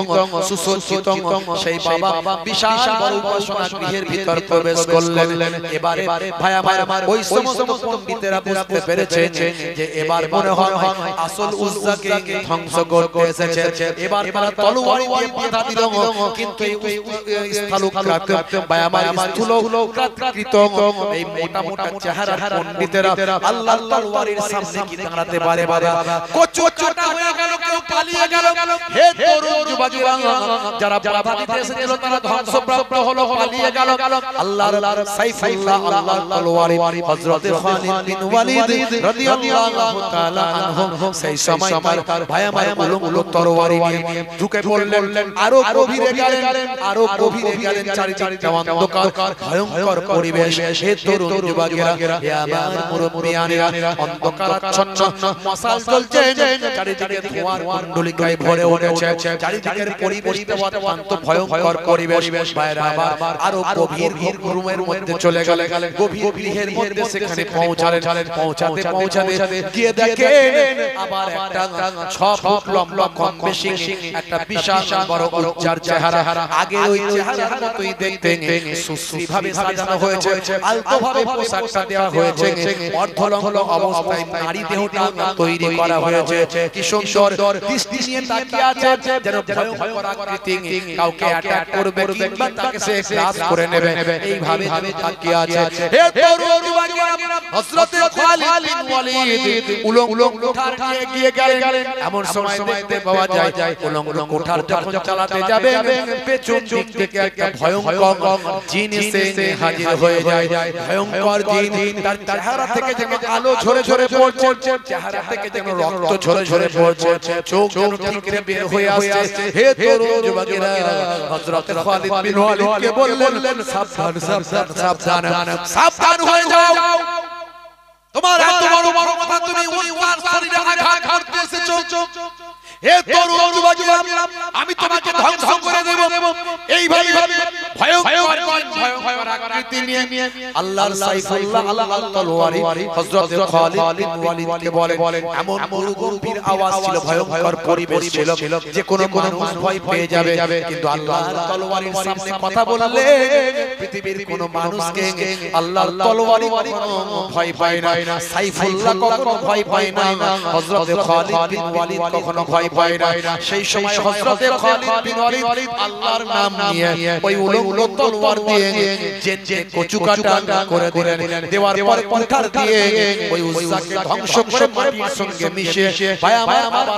সেই বাবা বিশাল বড় উপাসনা গৃহের ভিতর প্রবেশ করলেন। এবারে ভাই আমার ওই সমস্ত পণ্ডিতেরা বুঝতে পেরেছেন যে এবার মনে হয় আসল উজ্জাকে ধ্বংস করতে এসেছে। এবার তারা তলোয়ার দিয়ে বাধা দিল, কিন্তু এই স্থলক্রান্ত বায়ামার স্থূলকৃত এই মোটা মোটা চেহারার পণ্ডিতেরা আল্লাহর তলোয়ারের সামনে কি দাঁড়াতে পারে? বাবা কচু চটা হয়ে গেল, কেউ পালিয়ে গেল। হে তরুণ যুবকেরা, যারা বাধা দিতে এসেছিল তারা ধ্বংসপ্রাপ্ত হলো, পালিয়ে গেল। আল্লাহর সাইফুল্লাহ আল্লাহর তলোয়ারে হযরত খালিদ বিন ওয়ালিদ রাদিয়াল্লাহু তাআলা আনহু সেই সময় তার ভায়ামার উলুম তরবারি নিয়ে ঢুকে পড়লেন। আরো গভীরে গেলেন, চারিদিকে অন্ধকার, ভয়ঙ্কর পরিবেশ। হে তরুণ যুবকেরা, হে আমার মুরব্বিয়ানেরা, অন্ধকারাচ্ছন্ন মশাল জ্বলছে, চারিদিকে ধোঁয়ার কুণ্ডলিকায় ভরে উঠেছে, চারিদিকের পরিবেশটা অত্যন্ত ভয়ঙ্কর পরিবেশ। বাইরে আবার আরো গভীর রুমের মধ্যে চলে গেলেন, গভীর গৃহের মধ্যে সেখানে পৌঁছাতে গিয়ে দেখেন আবার একটা 6 ফুট লম্বা কম বেশি একটা বিশাল বড় উজ্জার চেহারা। আগে ওই চেহারার মতোই দেখতে, সুশ্রীভাবে সাজানো হয়েছে, আলতোভাবে পোশাকটা দেওয়া হয়েছে, অর্ধলঙ্গ অবস্থায় নারী দেহটা তৈরি করা হয়েছে। কি সুন্দর দৃষ্টি নিয়ে তাকিয়ে আছে, যেন ভয়ঙ্কর আকৃতি, কাউকে অ্যাটাক করবে কিংবা তাকে সে গ্রাস করে নেবে, এইভাবে তাকিয়ে আছে। হে তরুণ যুবকেরা, হযরত খালিদ বিন ওয়ালিদ উলঙ্গ কোঠার গিয়ে গেলেন। এমন সময় দেখতে পাওয়া যায় উলঙ্গ কোঠার যখন চালাতে যাবে, পেছন দিক থেকে একটা ভয়ঙ্কর জিন এসে হাজির হয়ে যায়। ভয়ঙ্কর জিন, তার চেহারা থেকে যেন আলো ঝরে ঝরে পড়ছে, চেহারা থেকে যেন রক্ত ঝরে ঝরে পড়ছে, চোখ যেন ঠিকরে বের হয়ে আসছে। হে তরুণ যুবকেরা, হযরত খালিদ বিন ওয়ালিদকে বললেন, সাবধান হয়ে যাও, তোমার এত বড় কথা তুমি উনার শরীরে আঘাত করতে এসেছো। হে তরুণ যুবকেরা, আমি তোমাকে ধ্বংস করে দেব। এইভাবে ভয়ঙ্কর আকৃতি নিয়ে আল্লাহর সাইফুল্লাহ আল্লাহর তলোয়ারি হযরত খালিদ বিন ওয়ালিদকে বলেন। এমন গম্ভীর আওয়াজ ছিল, ভয়ঙ্কর পরিবেশ ছিল, যে কোনো মানুষ ভয় পেয়ে যাবে, কিন্তু আল্লাহর তলোয়ারির সামনে কথা বললে পৃথিবীর কোনো মানুষকে আল্লাহর তলোয়ারি কখনো ভয় পায় না, সাইফুল্লাহ কখনো ভয় পায় না, হযরত খালিদ বিন ওয়ালিদ কখনো ভয় পায় না। সেই সময় হযরত খালিদ বিন ওয়ালিদ আল্লাহর নাম নিয়ে ওই উলঙ্গ তলোয়ার দিয়ে যে কচুকাটা করে দিলেন। দেওয়ার পরে কোঠার দিয়ে ওই উজ্জাকে ধ্বংস করে মাটির সঙ্গে মিশে বায়ামার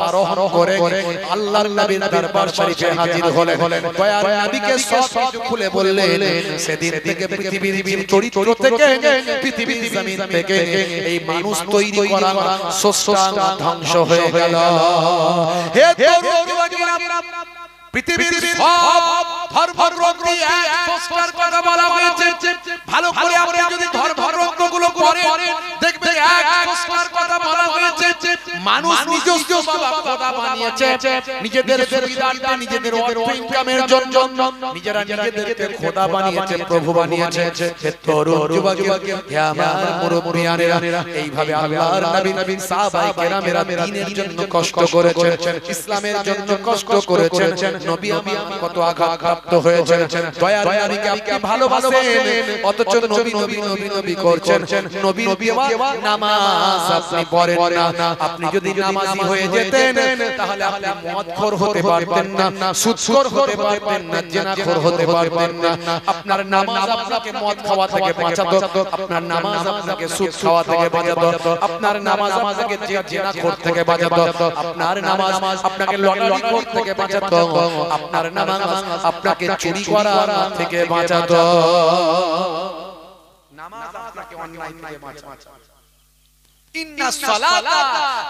আরোহণ করে আল্লাহর নবীর দরবার শরীফে হাজির হলেন। দয়ার নবীকে সব কিছু খুলে বললেন। সেদিন থেকে পৃথিবীর চরিত্র থেকে, পৃথিবীর জমিন থেকে এই মানুষ তৈরি করা স্রষ্টা ধ্বংস হয়ে গেল। হে তরুণ যুবকেরা, পৃথিবীর সব ধর্মগ্রন্থে এক স্রষ্টার কথা বলা হয়েছে। ভালো করে আপনি যদি ধর্মগ্রন্থগুলো পড়েন, দেখবেন এক স্রষ্টার কথা বলা হয়েছে। মানুষ নিজস্ব খোদা বানিয়েছে, নিজেদের সুবিধার্থে, নিজেদের অর্থ ইনকামের জন্য নিজেরা নিজেদেরকে খোদা বানিয়েছে, প্রভু বানিয়েছে। হে তরুণ যুবকেরা, হে আমার মুরব্বিয়ানেরা, এইভাবে আল্লাহর নবী সাহাবায়ে কেরামেরা দ্বীনের জন্য কষ্ট করেছেন, ইসলামের জন্য কষ্ট করেছেন। নবী আমার কত আঘাতপ্রাপ্ত হয়েছেন। দয়ার নবীকে আপনি ভালোবাসেন, অথচ নবী করছেন, নবীর দেওয়া নামাজ আপনি পড়েন না। আপনি যদি নামাজি হয়ে যেতেন, তাহলে আপনি মদখোর হতে পারতেন না, সুদখোর হতে পারতেন না, জিনাখোর হতে পারতেন না। আপনার নামাজ আপনাকে মদ খাওয়া থেকে বাঁচাতো, আপনার নামাজ আপনাকে সুদ খাওয়া থেকে বাঁচাতো, আপনার নামাজ আপনাকে জিনাখোর থেকে বাঁচাতো, আপনার নামাজ আপনাকে লটারি খোর থেকে বাঁচাতো, আপনার নামাজ আপনাকে চুরি করা থেকে বাঁচাতো। নামাজ আপনাকে অন্যায় থেকে বাঁচাতো। ইন্নাস সালাতা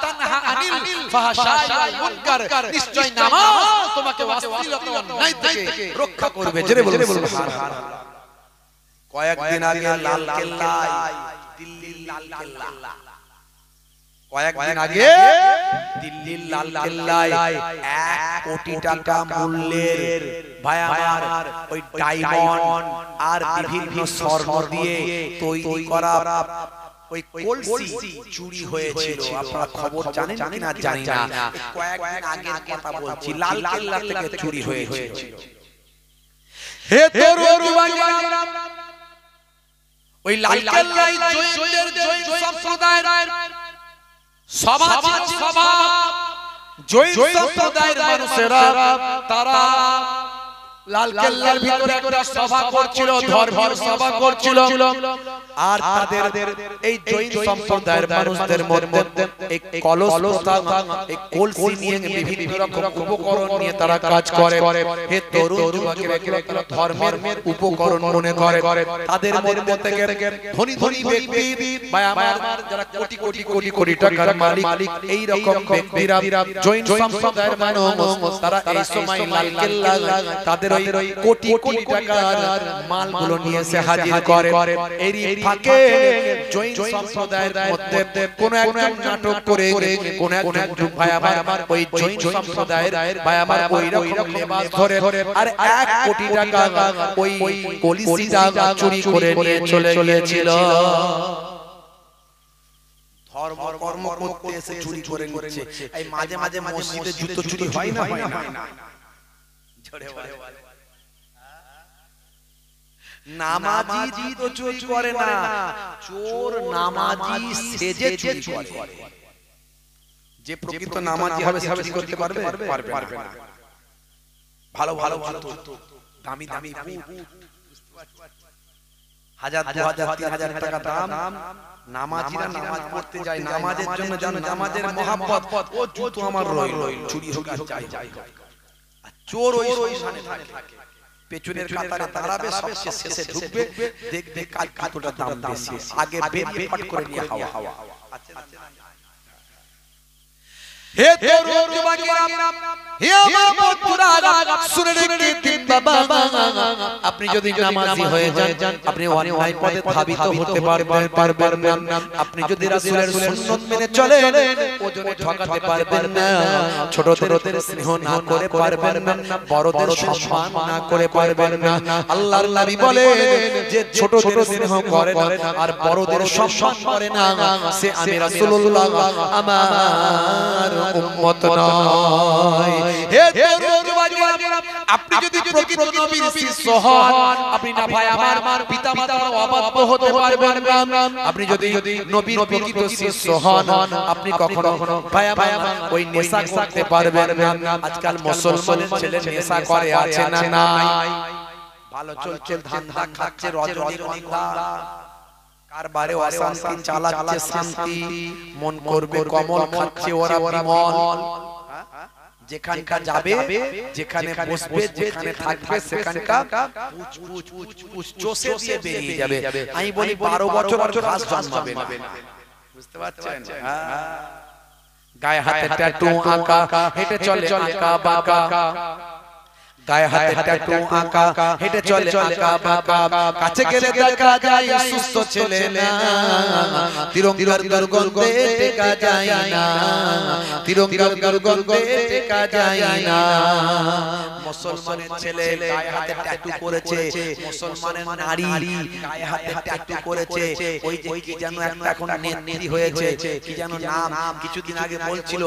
তানহা আনিল ফাহশাই ওয়াল মুনকার, নিশ্চয় নামাজ তোমাকে অশ্লীলতা অন্যায় থেকে রক্ষা করবে। জোরে বলুন সুবহানাল্লাহ। কয়েকদিন আগে লাল কেল্লায়, দিল্লির লাল কেল্লা, কয়েকদিন আগে দিল্লির লাল কেল্লায় 1 কোটি টাকা মূল্যের ভায়ামার ওই ডায়মন্ড আর বিভিন্ন স্বর্ণ দিয়ে তৈরি করা ওই কলসি চুরি হয়েছিল। আপনারা খবর জানেন কিনা জানি না, কয়েকদিন আগের কথা বলছি, লাল কেল্লা থেকে চুরি হয়েছিল। হে তরুণ যুবকেরা, ওই লালকেল্লায় জৈনদের জৈন সম্প্রদায়ের সভা ছিল, সভা। জৈন সম্প্রদায়ের মানুষেরা তারা লালকেল্লার ভিতরে একটা সভা করছিল, ধর্মীয় সভা করছিল। আর তাদের এই জৈন সম্প্রদায়ের মানুষদের মধ্যে এই কলস প্রথা, এই কলসি নিয়ে বিভিন্ন রকম উপকরণ নিয়ে তারা কাজ করে। হে তরুণ যুবকেরা, ধর্মের উপকরণ মনে করে তাদের মধ্যে থেকে ধনী ধনী ব্যক্তি বা আমার যারা কোটি কোটি কোটি কোটি টাকার মালিক, এই রকম ব্যক্তিরা জৈন সম্প্রদায়ের মানুষ তারা এই সময় লালকেল্লা তাদের ওই কোটি কোটি টাকার মালগুলো নিয়ে এসে হাজির করে। এরই ফাঁকে জৈন সম্প্রদায়ের মধ্যে কোন একজন নাটক করে কোন একজন ভাই আমার ওই জৈন সম্প্রদায়ের ভাই আমার ওই রকম লেবাস ধরে আর 1 কোটি টাকা ওই কলিসিটা চুরি করে নিয়ে চলে গিয়েছিল। ধর্ম কর্ম করতে এসে চুরি করে নিচ্ছে। এই মাঝে মাঝে মসজিদে জুতো চুরি হয় না? জোরে বলে নামাজি তো চুরি করে না, চোর নামাজি সেজে চুরি করে। যে প্রকৃত নামাজি হবে সে চুরি করতে পারবে না। ভালো ভালো জুতো, দামি দামি বুট, 1000 2000 3000 টাকা দাম। নামাজিরা নামাজ পড়তে যায়, নামাজের জন্য জানো, নামাজের মহব্বত, ও জুতো আমার রইল, চুরি হোক আর যাই। চোর ওই শানে থাকে, পেছনের কাতারে দাঁড়াবে, সবচেয়ে শেষে ঢুকবে, দেখবে কাল কতটা দাম বেশি, আগে বেরিয়ে ফট করে নিয়ে হাওয়া। হে তরুণ যুবকেরা, হে আমার বন্ধুরা, শুনে রেখে বাবা, আপনি যদি নামাজি হয়ে যান আপনি অন্যায় পথে ধাবিত হতে পারবেন না। আপনি যদি রাসূলের সুন্নাত মেনে চলেন ওজনে ঠকাতে পারবেন না। ছোটদের স্নেহ না করে পারবেন না, বড়দের সম্মান না করে পারবেন না। আল্লাহর নবী বলেন যে ছোটদের স্নেহ করে না আর বড়দের সম্মান করে না, সে আমি রাসূলুল্লাহ আমার উম্মত নয়। হে তরুণ যুবকেরা, আপনি যদি প্রকৃত নবীর শিষ্য হন, আপনি না ভাই আমার পিতামাতার অবাধ্য হতে পারবেন না। আপনি যদি নবীর প্রকৃত শিষ্য হন, আপনি কখনো ভাই আমার ওই নেশা করতে পারবেন না। আজকাল মুসলমানের ছেলে নেশা করে আছে না নাই? ভালো চলছে, ধান্দা খাচ্ছে, রজনীগন্ধা কারবারে অশান্তি চালাচ্ছে, শান্তি মন করবে কমল, খাচ্ছে ওরা বিমল। যেখানকার যাবে, যেখানে বসবে, যেখানে থাকবে, সেখানকার চষে দিয়ে বেরিয়ে যাবে। আমি বলি 12 বছর ঘাস জন্মাবে না, বুঝতে পারছেন? গায়ে হাতে ট্যাটু আঁকা, হেঁটে চলে আঁকা বাঁকা, গায়ে হাতে ট্যাটু আঁকা, হেঁটে চলে আঁকা বাঁকা, কাছে গেলে দেখা যায় সুস্থ ছেলে না, তিরঙ্গার দুর্গন্ধে টেকা যায় না, তিরঙ্গার দুর্গন্ধে টেকা যায় না। মুসলমানের ছেলে গায়ে হাতে ট্যাটু করেছে, মুসলমানের নারী গায়ে হাতে ট্যাটু করেছে, ওই যে কি জানো একটা এখন নেত্রী হয়েছে, কি জানো নাম, কিছুদিন আগে বলছিল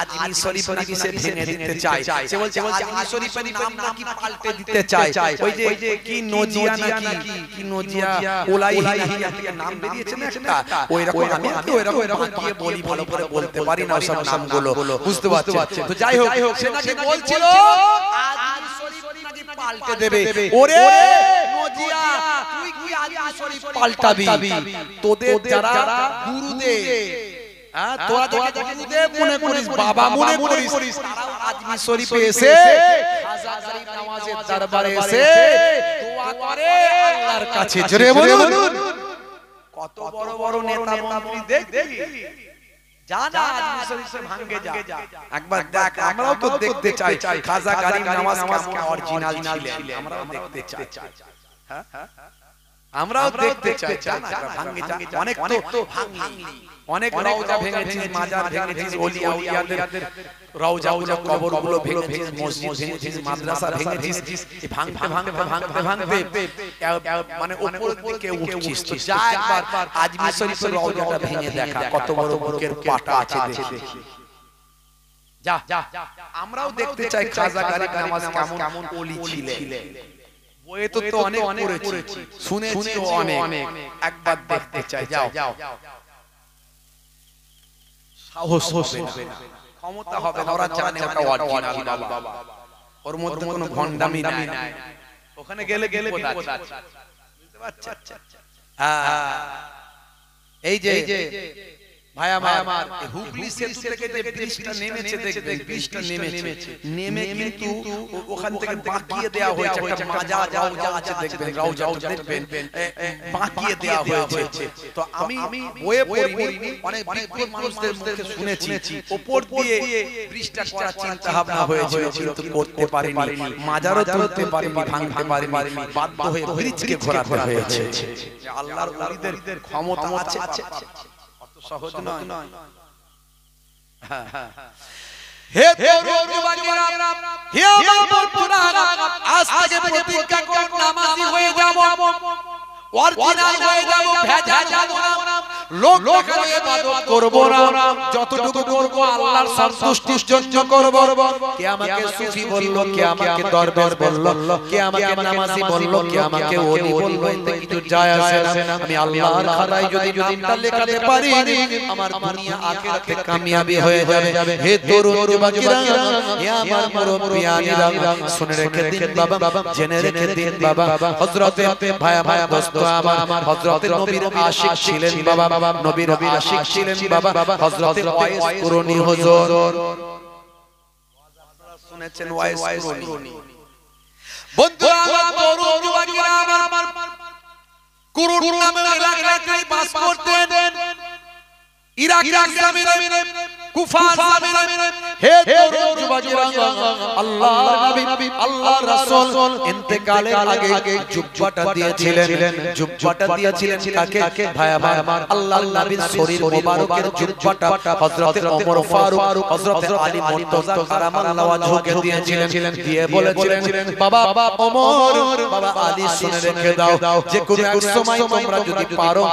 আজমির শরীফ নাকি সে ভেঙে দিতে চায়। সে বলছে আজমির শরীফের নাম নাকি পাল্টে দিতে চায়। ওই যে কি নজিয়া নাকি কি নজিয়া ওলাইহিয়া থেকে নাম বেরিয়েছে না একটা, ওই রকম আমি ওই রকম বাকিয়ে বলি, ভালো করে বলতে পারি না সব নামগুলো, বুঝতে পারছেন? তো যাই হোক, সে নাকি বলছিল আজমির শরীফ নাকি পাল্টে দেবে। ওরে নজিয়া, তুই কি আজমির শরীফ পাল্টাবি? তোদের যারা গুরুদেব, তোরা যাকে গুরুদেব মনে করিস, বাবা মনে করিস, তারাও আজমির শরীফে এসে খাজা গরিব নওয়াজের দরবারে এসে দোয়া করে আল্লাহর কাছে। জোরে বলুন, কত বড় বড় নেতা মন্ত্রী দেখবি, জানা আজমির শরীফে ভাঙ্গে যা, একবার দেখ। আমরাও তো দেখতে চাই খাজা গরিব নওয়াজ কেমন অরিজিনাল ছিলেন, আমরাও দেখতে চাই। হ্যাঁ, আমরাও দেখতে চাই, জানা ভাঙ্গে যা। অনেক তো ভাঙলি, অনেক রওজা ভেঙেছিস, মাজার ভেঙেছিস, ওলিয়া উলিয়াদের রওজা কবরগুলো ভেঙেছিস, মসজিদ ভেঙেছিস, মাদ্রাসা ভেঙেছিস। এই ভাঙতে মানে উপরের দিকে উঠছিস। তো যা একবার আজমির শরীফের রওজাটা ভেঙে দেখা, কত বড় বুকের পাটা আছে দেখি। যা, আমরাও দেখতে চাই খাজা গরিব নওয়াজ কেমন ওলি ছিলেন। বইয়ে তো অনেক পড়েছি, শুনেছি অনেক, একবার দেখতে চাই। যাও, সাহস হবে না, ক্ষমতা হবে না, ওরা জানে ওটা অরিজিনাল বাবা, ওর মধ্যে কোনো ভন্ডামি নাই। ওখানে গেলে বিপদ আছে, বুঝতে পারছেন? হ্যাঁ, এই যে ভাই আমার হুগলি সেতু থেকে যে ব্রিজটা নেমেছে, দেখবেন ব্রিজটা নেমে কিন্তু ওখান থেকে বাঁকিয়ে দেওয়া হয়েছে, একটা মাজার রওজা আছে দেখবেন, রওজাটা দেখবেন বাঁকিয়ে দেওয়া হয়েছে। তো আমি বইয়ে পড়িনি, অনেক বিজ্ঞ মানুষদের মুখে শুনেছি উপর দিয়ে ব্রিজটা করার চিন্তা ভাবনা হয়েছিল, কিন্তু করতে পারেনি, মাজারও তুলতে পারেনি, ভাঙতে পারেনি, বাধ্য হয়ে ব্রিজকে ঘোরাতে হয়েছে। আল্লাহর ওলিদের ক্ষমতা আছে, সহজ নয়। হে তরুণ যুবকেরা, হে আমার বন্ধুরা, আজ থেকে প্রতিজ্ঞা করুন নামাজি হয়ে যাব, অরিজিনাল হয়ে যাব, ভেজাল যাব না, লোক দেখানো ইবাদত করব না, যতটুকু করব আল্লাহর সন্তুষ্টির জন্য করব। কে আমাকে সুফি বলল, কে আমাকে দরবেশ বলল, কে আমাকে নামাজি বলল, কে আমাকে ওলি বলল, এতে কিছু যায় আসে না। আমি আল্লাহর খাতায় যদি নামটা লেখাতে পারি, আমার দুনিয়া আখিরাতে কামিয়াবি হয়ে যাবে। হে তরুণ যুবকেরা, হে আমার মুরব্বিয়ানিরা, শুনে রেখে দিন বাবা, জেনে রেখে দিন বাবা, হযরতে ভাই দোস্ত আমার, হযরতে নবীর আশিক ছিলেন বাবা, নবীর আশিক ছিলেন বাবা, হযরতে ওয়াইস কুরনি হুজুর। আপনারা শুনেছেন ওয়াইস কুরনি। বন্ধুরা আমার, তরুণ যুবকেরা আমার, কুরুন নামের এলাকায় বাস করতেন, ইরাক জমিনে, কুফা জমিনে। হে তরুণ যুবকেরা, আল্লাহর নবী, আল্লাহর রাসূল ইন্তেকালের আগে জুব্বাটা দিয়েছিলেন কাকে? ভাই আমার, আল্লাহর নবীর শরীর মোবারকের জুব্বাটা হযরতে ওমর ফারুক, হযরতে আলী মুর্তজা কারামাল্লাহু ওয়াজহুকে দিয়েছিলেন, দিয়ে বলেছিলেন, বাবা ওমর, বাবা আলী, শুনে রেখে দাও, যে কোন এক সময় তোমরা যদি পারো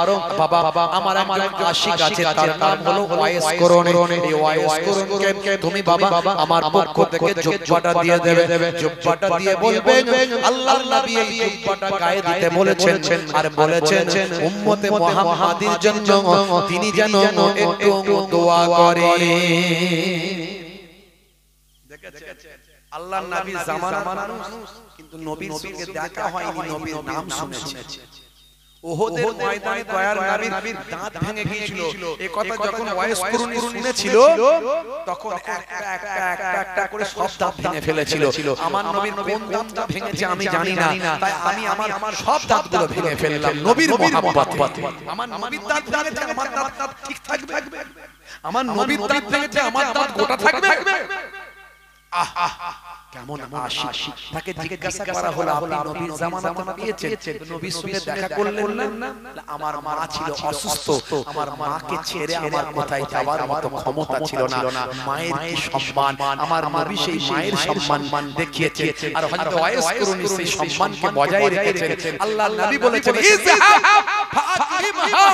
বাবা, আমার একজন আশিক আছে, তার নাম হলো ওয়াইস কুরনি। এই ওয়াইস কুরনিকে তুমি বাবা আমার পক্ষ থেকে জুব্বাটা দিয়ে দেবে, জুব্বাটা দিয়ে বলবেন আল্লাহর নবী এই জুব্বাটা গায়ে দিতে বলেছেন, আর বলেছেন উম্মতে মুহাম্মাদির জন্য তিনি যেন একটু দোয়া করে। দেখেছেন, আল্লাহর নবী জামানার মানুষ, কিন্তু নবীর সঙ্গে দেখা হয়নি, নবীর নাম শুনেছে। ওহদের ময়দানে দয়ার নবীর দাঁত ভেঙে গিয়েছিল, এই কথা যখন ওয়াইস কুরনি শুনেছিল, তখন একটা করে সব দাঁত ভেঙে ফেলেছিল। আমার নবীর কোন দাঁতটা ভেঙেছে আমি জানি না, তাই আমি আমার সব দাঁতগুলো ভেঙে ফেললাম নবীর মহব্বতে। আমার নবীর দাঁত ভেঙেছে, আমার দাঁত ঠিক থাকবে? আমার নবীর দাঁত ভেঙেছে, আমার দাঁত গোটা থাকবে? কেমন আশিক! তাকে জিজ্ঞাসা করা হলো, আপনি নবীর জামানাতে পেয়েছেন, নবীর সঙ্গে দেখা করলেন না? আমার মা ছিল অসুস্থ, আমার মাকে ছেড়ে আমার কোথায় যাওয়ার মতো ক্ষমতা ছিল না। মায়ের কি সম্মান, আমার নবী সেই মায়ের সম্মান দেখিয়েছে, আর হযরত ওয়াইস কুরনি সেই সম্মানকে বজায় রেখেছেন। আল্লাহর নবী বলেছেন, ইযহাব ফাআকিমহা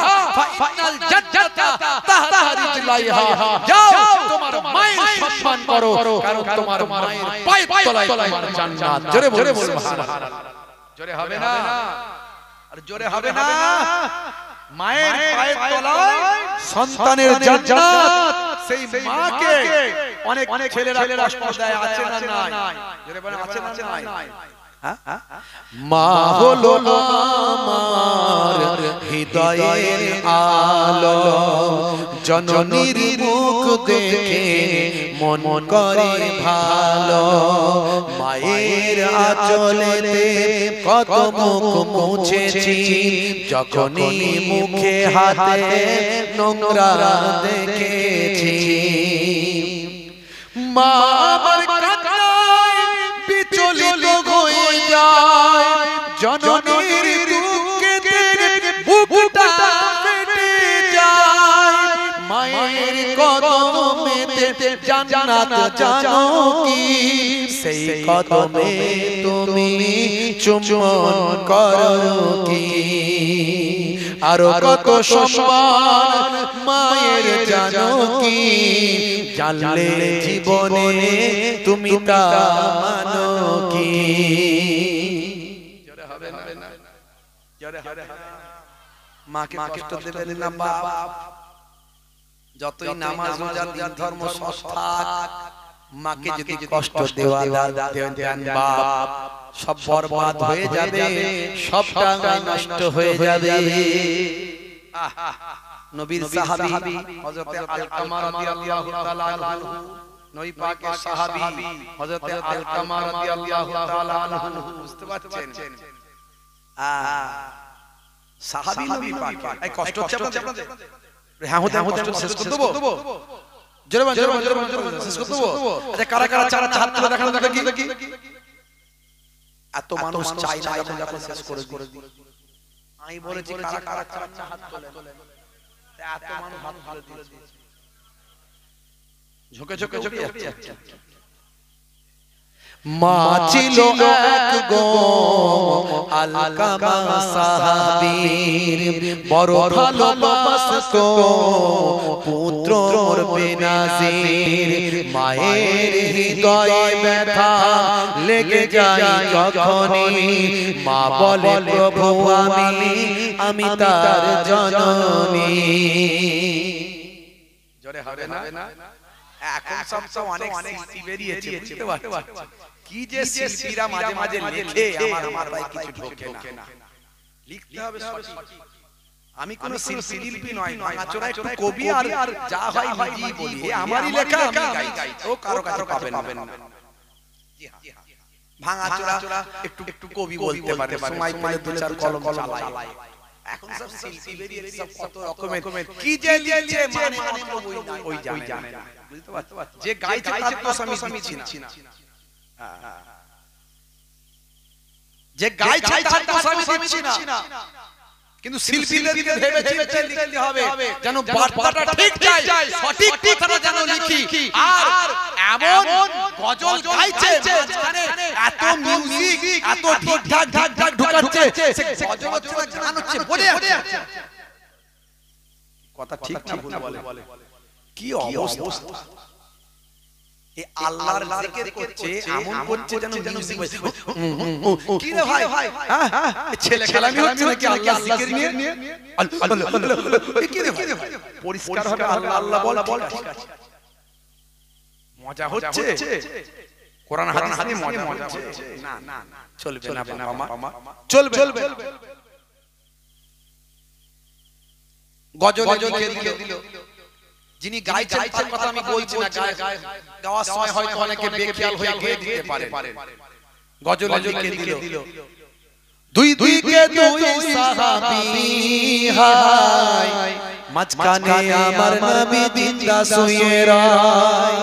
ফাইনাল জান্নাতা তাহতা রিজলাইহা, যাও তোমার মায়ের সম্মান করো, কারণ তোমার মায়ের পায়ের তলায় তোমার জান্নাত। জোরে বলুন সুবহানাল্লাহ। জোরে হবে না? আর জোরে হবে না? মায়ের পায়ের তলায় সন্তানের জান্নাত। সেই মাকে অনেক ছেলেরা কষ্ট দেয়, আছে না নাই? জোরে বলেন, আছে না নাই? মা হলো আমার হৃদয়ের আলো, জননীর মুখ দেখে মন করে ভালো, মায়ের আঁচলেতে কত মুখ মুছেছি, যখনই মুখে হাতে নোংরা দেখেছি। মা আমার কান্নায় বিচলিত হয়ে যায়, জননীর দুঃখেতে বুকটা ফেটে যায়, মায়ের কদমেতে জান্নাত জানো কি, সেই কদমে তুমি চুম্বন করো কি, আর কত সম্মান মায়ের জানো কি, জানলে জীবনে তুমি তা মানো কি। মাকে কষ্ট দেবেন না বাপ, যতই নামাজ রোজা দিন ধর্ম সব থাক, মাকে যদি কষ্ট দেওয়া দেন বাপ, সব বরবাদ হয়ে যাবে, সবটা নষ্ট হয়ে যাবে। নবীর সাহাবী হযরত আলকামা রাদিয়াল্লাহু তাআলা আনহু, নবী পাকের সাহাবী হযরত আলকামা রাদিয়াল্লাহু তাআলা আনহু, বুঝতে পারছেন? সাহাবী নবী পাক, এই কষ্ট হচ্ছে আপনাদের? হ্যাঁ হতে শেষ করে দেব, জোরে শেষ করে দেব। আচ্ছা কারা কারা চারা হাত তুলে দেখানো দেখি। এত মানুষ চাই না যখন শেষ করে দিই, আমি বলেছি কারা কারা চারা হাত তুলে, এত মানুষ হাত তুলে দিয়েছে, ঝুঁকে ঝুঁকে যাচ্ছে। মা ছিল এক গো আলকামা সাহাবীর, বড় ভালোবাসতো পুত্র মোর বেনাজির। মায়ের হৃদয়ে ব্যথা লেগে যায় যখনই, মা বলে প্রভু আমি তার জননী। জোরে হবে না? এখন সব অনেক শিল্পী বেরিয়েছে, বুঝতে পারছো? কি যে শিল্পীরা মাঝে মাঝে লেখে, আমার ভাই কিছু ঢোকে না। লিখতে হবে সঠিক। আমি কোন শিল্পী নয়, ভাঙাচোরা একটু কবি, আর যা হয় নিজেই বলি, আমারই লেখা আমি গাই, ও কারো কাছে পাবেন না। ভাঙাচোরা একটু কবি বলতে পারে, সময় পেলে দু চার কলম চালায়। এখন সব শিল্পী বেরিয়েছে, সব কত রকমের কি যে লিখছে, মানে ওই জানে না, বুঝতে পারছো? যে গাইছে তার দোষ আমি দিচ্ছি না, যে গাইছে তার দোষ আমি দিচ্ছি না, কিন্তু শিল্পীদেরকে ভেবে চিন্তে লিখতে হবে যেন বার্তাটা ঠিক যায়, সঠিক কথাটা যেন লিখি। আর এমন গজল গাইছে মানে এত মিউজিক, এত ঢাক ঢাক ঢাক ঢুকাচ্ছে, সে গজল হচ্ছে না, গান হচ্ছে, বলে কথা ঠিক না ভুল বলে। কি অবস্থা! এই আল্লাহর জিকির করছে, এমন করছে যেন মিউজিক বাজছে। কি রে ভাই, ছেলে খেলামি হচ্ছে নাকি আল্লাহর জিকির নিয়ে? কি রে ভাই, পরিষ্কার হবে আল্লাহ আল্লাহ বল, ঠিক আছে, মজা হচ্ছে, কোরআন হাদিস মজা হচ্ছে, না চলবে না বাবা, চলবে। গজল লিখে দিল, যিনি গাইছেন তার কথা আমি বলছি না, গাওয়ার সময় হয়তো অনেকে বেখেয়াল হয়ে গেয়ে দিতে পারে। গজল লিখে দিল, দুই দিকে দুই সাহাবী হায়, মাঝখানে আমার নবী জিন্দা শুয়ে রয়।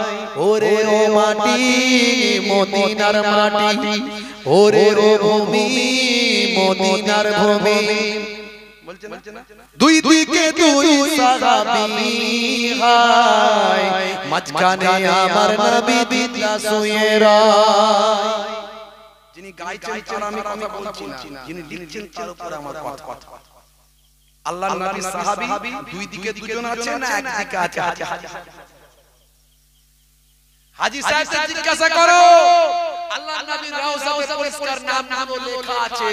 ওরে ও মাটি মদিনার মাটি, ওরে ও ভূমি মদিনার ভূমি, বলছে না? দুই দিকে দুই সাহাবী হায়, মাঝখানে আমার নবী জিন্দা শুয়ে রয়। যিনি গাইছেন তার আমি কথা বলছি না, যিনি লিখছেন তার উপর আমার কথা। আল্লাহর নবী সাহাবী, দুই দিকে দুজন আছে না একদিকে আছে? হাজী সাহেবকে জিজ্ঞাসা করো, আল্লাহর নবীর রওজাতে পরিষ্কার নাম লেখা আছে।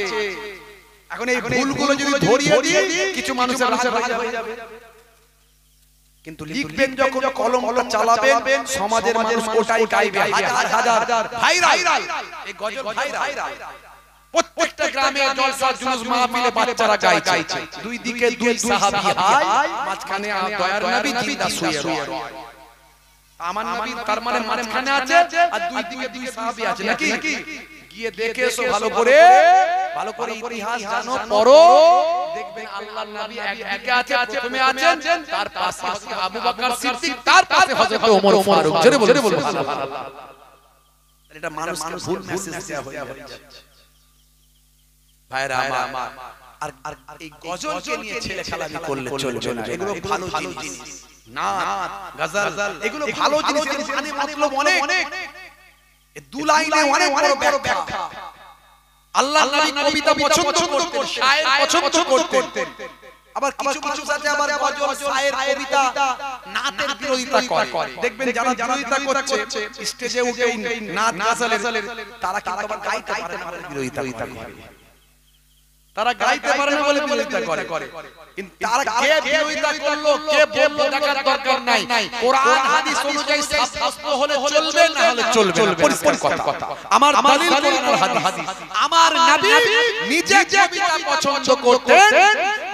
এখন এই ভুলগুলো যদি ধরিয়ে দিই, কিছু মানুষের রাগ হয়ে যাবে, কিন্তু লিখবেন যখন, কলমটা চালাবেন, সমাজের মানুষ ওটাই গাইবে, হাজার হাজার ভাইরাল, এই গজল ভাইরাল। প্রত্যেকটা গ্রামে জলসা জুলুস মাহফিলে বাচ্চারা গাইছে, দুই দিকে দুই সাহাবী হায়, মাঝখানে দয়ার নবী জিন্দা শুয়ে রয়। আমার নবী তার মানে মাঝখানে আছে, আর দুই দিকে দুই সাহাবী আছে নাকি? গিয়ে দেখে এসো ভালো করে ইতিহাস জানো, পড়ো, দেখবেন আল্লাহর নবী একদিকে আছে, প্রথমে আছেন, তার পাশে আবু বকর সিদ্দিক, তার পাশে হযরত ওমর ফারুক। জোরে বলো সুবহানাল্লাহ। এটা মানুষকে ভুল মেসেজ দেয়া হয়ে যাচ্ছে ভাইরা আমার। আর এই গজলকে নিয়ে ছেলে খেলামি করলে চলবে না, এগুলো ভালো জিনিস না, গজল এগুলো ভালো জিনিস, মানে মতলব অনেক, দু লাইনে অনেক বড় ব্যাখ্যা। আল্লাহর নবী কবিতা পছন্দ করতেন, শায়ের পছন্দ করতেন, আবার কিছু মানুষ আছে আবার গজল, শায়ের, কবিতা, নাতের বিরোধিতা করে। দেখবেন যারা বিরোধিতা করছে স্টেজে উঠে নাত গজলের, তারা কিন্তু আবার গাইতে পারে না, বিরোধিতা করে। তারা গাইতে পারে না বলে বিরোধিতা করে, কিন্তু তারা কে বিরোধিতা করলো কে বললো দেখার দরকার নাই। কোরআন হাদিস অনুযায়ী সাব্যস্ত হলে চলবে, না হলে চলবে না, পরিষ্কার কথা। আমার দলিল কোরআন আর হাদিস। আমার নবী নিজে কবিতা পছন্দ করতেন,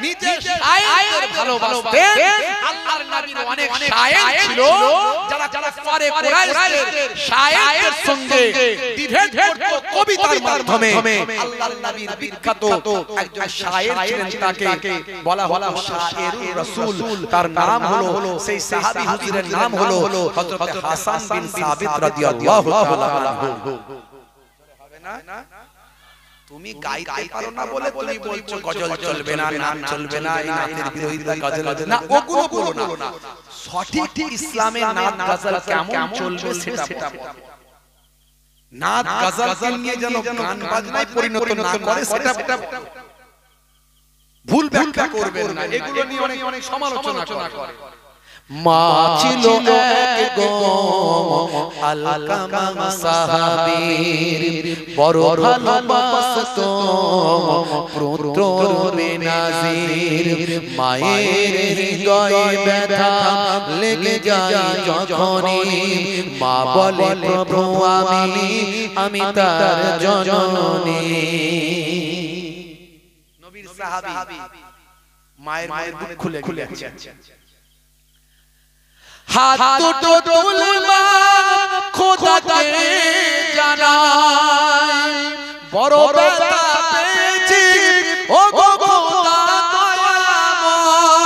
নিজে শায়ের ভালোবাসতেন। আল্লাহর নবীর অনেক শায়ের ছিল যারা কুফারে কুরাইশের শায়েরদের সঙ্গে ডিবেট করত কবিতার মাধ্যমে। আল্লাহর নবীর বিখ্যাত একজন শায়ের ছিলেন, তাকে বলা হলো শায়েরুর রাসূল। তার নাম হলো, সেই সাহাবী হুজুরের নাম হলো হযরত হাসান বিন সাবিত রাদিয়াল্লাহু তাআলা আনহু। হবে না? তুমি গাইতে পারো না বলে তুমি বলছো গজল চলবে না, নাম চলবে না, এই নাতের বিরোধিতা গজল না, ওগুলো বলো না। সঠিক ইসলামে নাত গজল কেমন চলবে সেটা বলো। নাত গজল নিয়ে যেন গান বাজনায় পরিণত না করে সেটা ভুল ব্যাখ্যা করবেন না। এগুলো নিয়ে অনেক সমালোচনা করে। মা ছিল এক গো আলকামা সাহাবীর, বড় ভালোবাসতো পুত্র বেনাজির। মায়ের হৃদয়ে ব্যথা লেগে যায় যখনই, মা বলে প্রভু আমি তার জননী। নবীর সাহাবী মায়ের বুক খুলে গেছে। হাত দুটো তুলবা খোদাকে জানাই, বড় ব্যথা পেয়েছি ও গো খোদা দয়াময়।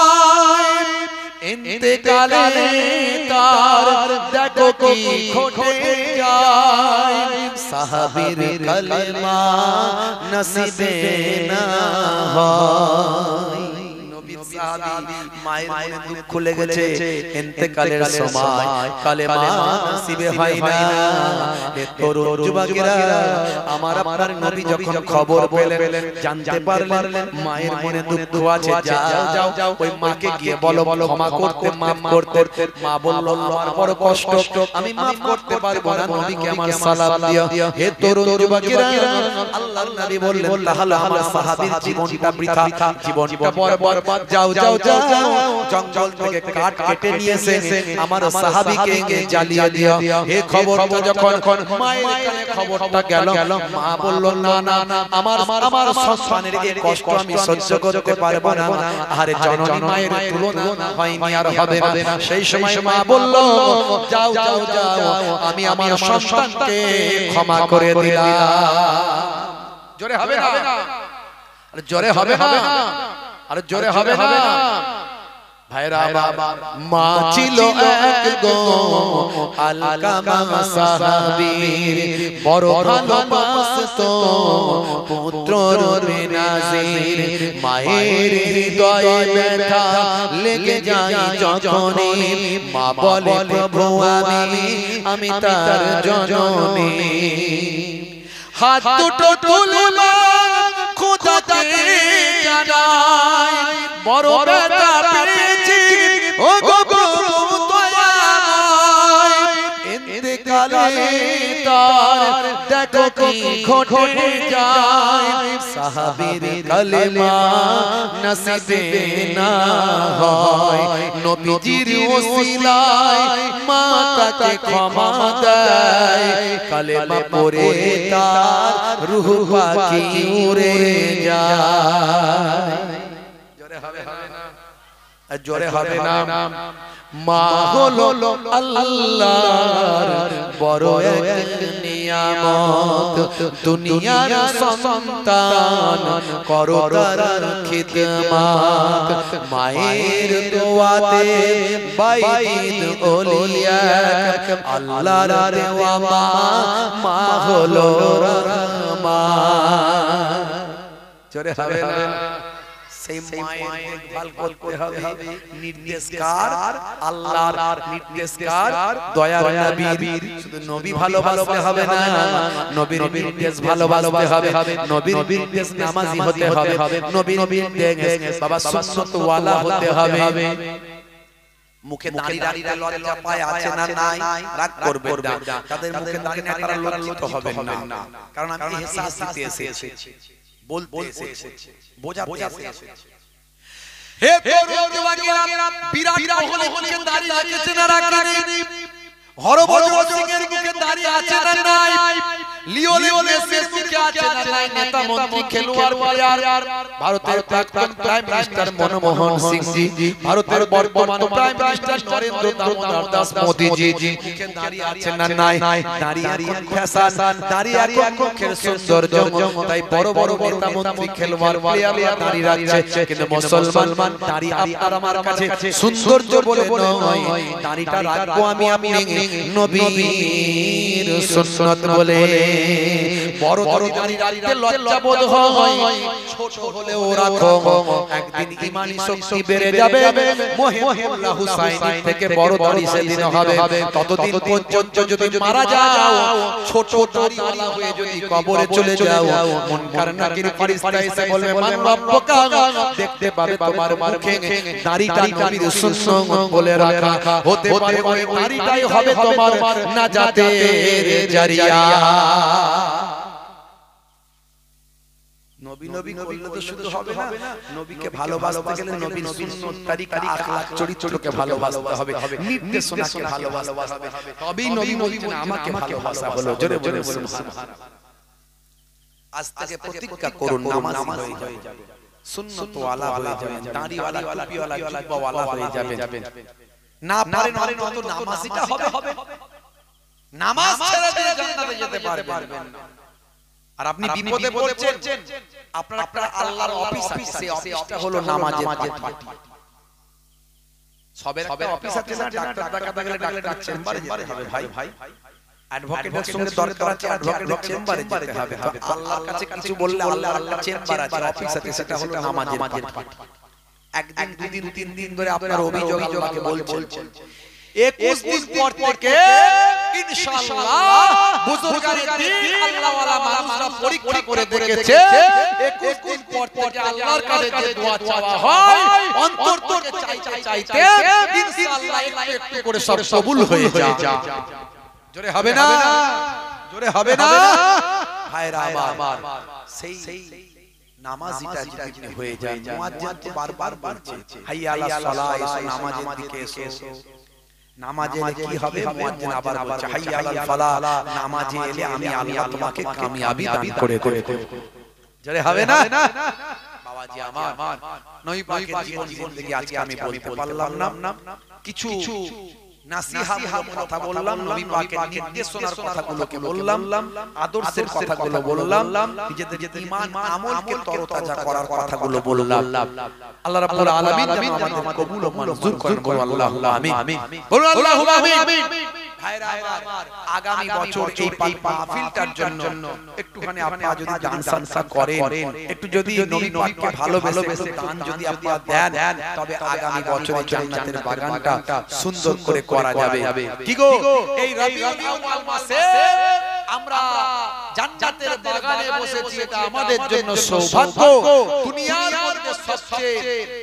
ইন্তেকালে তার দেখো কি ঘটে যায়, সাহাবীর কালেমা নসিবে না হয়। মায়ের মনে দুঃখ খুলে গেছে, ইন্তেকালের সময় কালেমা নসিবে হয় না। এ তরুণ যুবকেরা, আমার আপনার নবী যখন খবর পেলেন, জানতে পারলেন মায়ের মনে দুঃখ আছে, যাও ওই মাকে গিয়ে বলো ক্ষমা করতে, মাফ করতে। মা বলল আমার বড় কষ্ট, আমি মাফ করতে পারবো না, নবীকে আমার সালাম দিও। হে তরুণ যুবকেরা, আল্লাহর নবী বললেন তাহলে আমার সাহাবীর জীবনটা বৃথা, জীবনটা বরবাদ। যাও জঙ্গল থেকে কাঠ কেটে নিয়ে এসে আমার সাহাবীকে জ্বালিয়ে দিও। এই খবরটা যখন মায়ের কানে খবরটা গেল, মা বলল না আমার সন্তানের এই কষ্ট আমি সহ্য করতে পারবো না। আরে জননী মায়ের তুলনা হয়নি আর হবে না। সেই সময় মা বলল যাও আমি আমার সন্তানকে ক্ষমা করে দিলাম। জোরে হবে না, আরে জোরে হবে না, আরে জোরে হবে না ভাইরা। মা ছিল এক গো আলকামা সাহাবীর, বড় ভালোবাসতো পুত্র বেনাজির। মায়ের হৃদয়ে ব্যথা লেগে যায় যখনই, মা বলে প্রভু আমি তার জননী। হাত দুটো তুলবা খোদাকে জানাই, বড় ব্যথা পেয়েছি ও গো দয়াময়। ইন্তেকালে তার দেখো কি ঘটে যায়, সাহাবীর কালেমা নসিবে না হয়। নবীজির ওসিলায় মা তাকে ক্ষমা দেয়, কালেমা পড়ে তার রূহ পাখি উড়ে যায়। জোরে হবে না, মা হলো আল্লাহর বড় এক নিয়ামত। দুনিয়ার সন্তান করো তার খিদমত, মায়ের দোয়াতে বাইত ওলিয়া। আল্লাহর দেওয়া মা হলো রহমান। জোরে হবে না, সেই মায়ের দেখভাল করতে হবে। নির্দেশকার আল্লাহর, নির্দেশকার দয়ার নবীর। শুধু নবী ভালোবাসতে হবে না, নবীর নির্দেশ ভালোবাসতে হবে। নবীর নির্দেশ নামাজি হতে হবে, নবীর নির্দেশ বাবা সুন্নাত ওয়ালা হতে হবে। মুখে দাড়ি রাখতে লজ্জা পায় আছে না নাই, রাগ করবেন না। তাদের মুখে দাড়ি না, তারা লজ্জিত হবেন না, কারণ আমি ইহসাস দিতে এসেছি। বলতে এসেছে, বোঝাতে এসেছে। হে তরুণ যুবকেরা, বিরাট মহলে মুখে দাঁড়িয়ে রেখেছে না রাখেনি? হরভজন সিংহের মুখে দাঁড়িয়ে আছে না নাই? লিওনেল মেসির মুখে আছে না নাই? নেতা মন্ত্রী খেলোয়াড় প্লেয়ার, ভারতের প্রাক্তন প্রাইম মিনিস্টার মনমোহন সিং জি, ভারতের বর্তমান প্রাইম মিনিস্টার নরেন্দ্র দামোদর দাস মোদি জি মুখে দাঁড়িয়ে আছে না নাই? দাঁড়িয়ে এখন ফ্যাশন, দাঁড়িয়ে এখন মুখের সৌন্দর্য, তাই বড় বড় নেতা মন্ত্রী খেলোয়াড় প্লেয়ার দাঁড়িয়ে রাখছে, কিন্তু মুসলমান দাঁড়িয়ে আপনার আমার কাছে সৌন্দর্য বলে নয়, দাঁড়িটা রাখবো আমি নবীর সুন্নাত বলে। বড় বড় দাঁড়ি রাখতে লজ্জা বোধ হয়, ছোট হলেও রাখো, একদিন ঈমানি শক্তি বেড়ে যাবে। মোহাম্মদ হুসাইন থেকে বড় দাঁড়ি সেদিন হবে, ততদিন পর্যন্ত যদি মারা যাও, ছোট দাঁড়িওয়ালা হয়ে যদি কবরে চলে যাও, মুনকার নাকির ফেরেশতা এসে বলবে মান রাব্বুকা, দেখতে পাবে তোমার মুখে দাঁড়িটা নবীর সুন্নাত বলে রাখা। হতে পারে ওই দাঁড়িটাই হবে তোমার নাজাতের জারিয়া। নবী নবী করলে তো শুধু হবে না, নবীকে ভালোবাসতে গেলে নবীর সুন্নাত তরিকা আখলাক চরিত্রকে ভালোবাসতে হবে, নির্দেশনাকে ভালোবাসতে হবে, তবেই নবী বলছেন আমাকে ভালোবাসা হলো। জোরে জোরে বলুন সুবহানাল্লাহ। আজ থেকে প্রতিজ্ঞা করুন, নামাজ হয়ে যাবে, সুন্নাত ওয়ালা হয়ে যাবেন, দাড়ি ওয়ালা টুপি ওয়ালা জুব্বা ওয়ালা হয়ে যাবেন। না পারেন অত নামাজিটা হবে, নামাজ ছেড়ে দিয়ে জান্নাতে যেতে পারবেন না। আর আপনি বিপদে পড়ছেন, আপনার আল্লাহর অফিস আছে, সেই অফিসটা হলো নামাজের পার্টি। সবের একটা অফিস আছে না, ডাক্তার দেখাতে গেলে ডাক্তার চেম্বারে যেতে হবে ভাই, অ্যাডভোকেটের সঙ্গে দরকার আছে, অ্যাডভোকেটের চেম্বারে যেতে হবে। আল্লাহর কাছে কিছু বললে আল্লাহর চেম্বার আছে, অফিস আছে, সেটা হলো নামাজের পার্টি। একদিন দুদিন তিন দিন ধরে আপনার অভিযোগ আল্লাহকে বলছেন, 21 দিন পর থেকে ইনশাআল্লাহ বুজুর্গানের দিন আল্লাহওয়ালা মানুষরা পরীক্ষা করে দেখেছে, 21 দিন পর থেকে আল্লাহর কাছে যে দোয়া চাওয়া হয়, অন্তর থেকে চাইতে ইনশাআল্লাহ একটু করে সব কবুল হয়ে যায়। জোরে হবে না, জোরে হবে না ভাইরা আমার। সেই নামাজিটা যদি হয়ে যায়, মুয়াজ্জিন তো বারবার বলছে হাইয়া আলাস সালাহ, এসো নামাজের দিকে এসো। নামাজে এলে কি হবে? মুয়াজ্জিন আবার বলছে হাইয়া আলাল ফালাহ, নামাজে এলে আমি আল্লাহ তোমাকে কামিয়াবি দান করে দেব। জোরে হবে না বাবাজি আমার? নবী পাকের জীবন জিন্দেগি আজকে আমি বলতে পারলাম না, কিছু নাসিহাত কথা বললাম, নবী পাকের নির্দেশনার কথাগুলোকে বললাম, আদর্শের কথাগুলো বললাম, নিজেদের ঈমান আমলকে তরতাজা করার কথাগুলো বললাম। আল্লাহ রাব্বুল আলামিন যেন আমাদের কবুল ও মঞ্জুর করেন। আল্লাহুম্মা আমিন, বলুন আল্লাহুম্মা আমিন। ভাইরা আমার, আগামী বছর এই মাহফিলটার জন্য একটুখানি আপনারা যদি দান সাদকা করেন, একটু যদি নবী পাককে ভালোবেসে দান যদি আপনারা দেন, তবে আগামী বছরে জান্নাতের বাগানটা সুন্দর করে করা যাবে। কি গো, এই রবিউল আউয়াল মাসে আমরা জান্নাতের বাগানে বসেছি, এটা আমাদের জন্য সৌভাগ্য। দুনিয়ার মধ্যে সবচেয়ে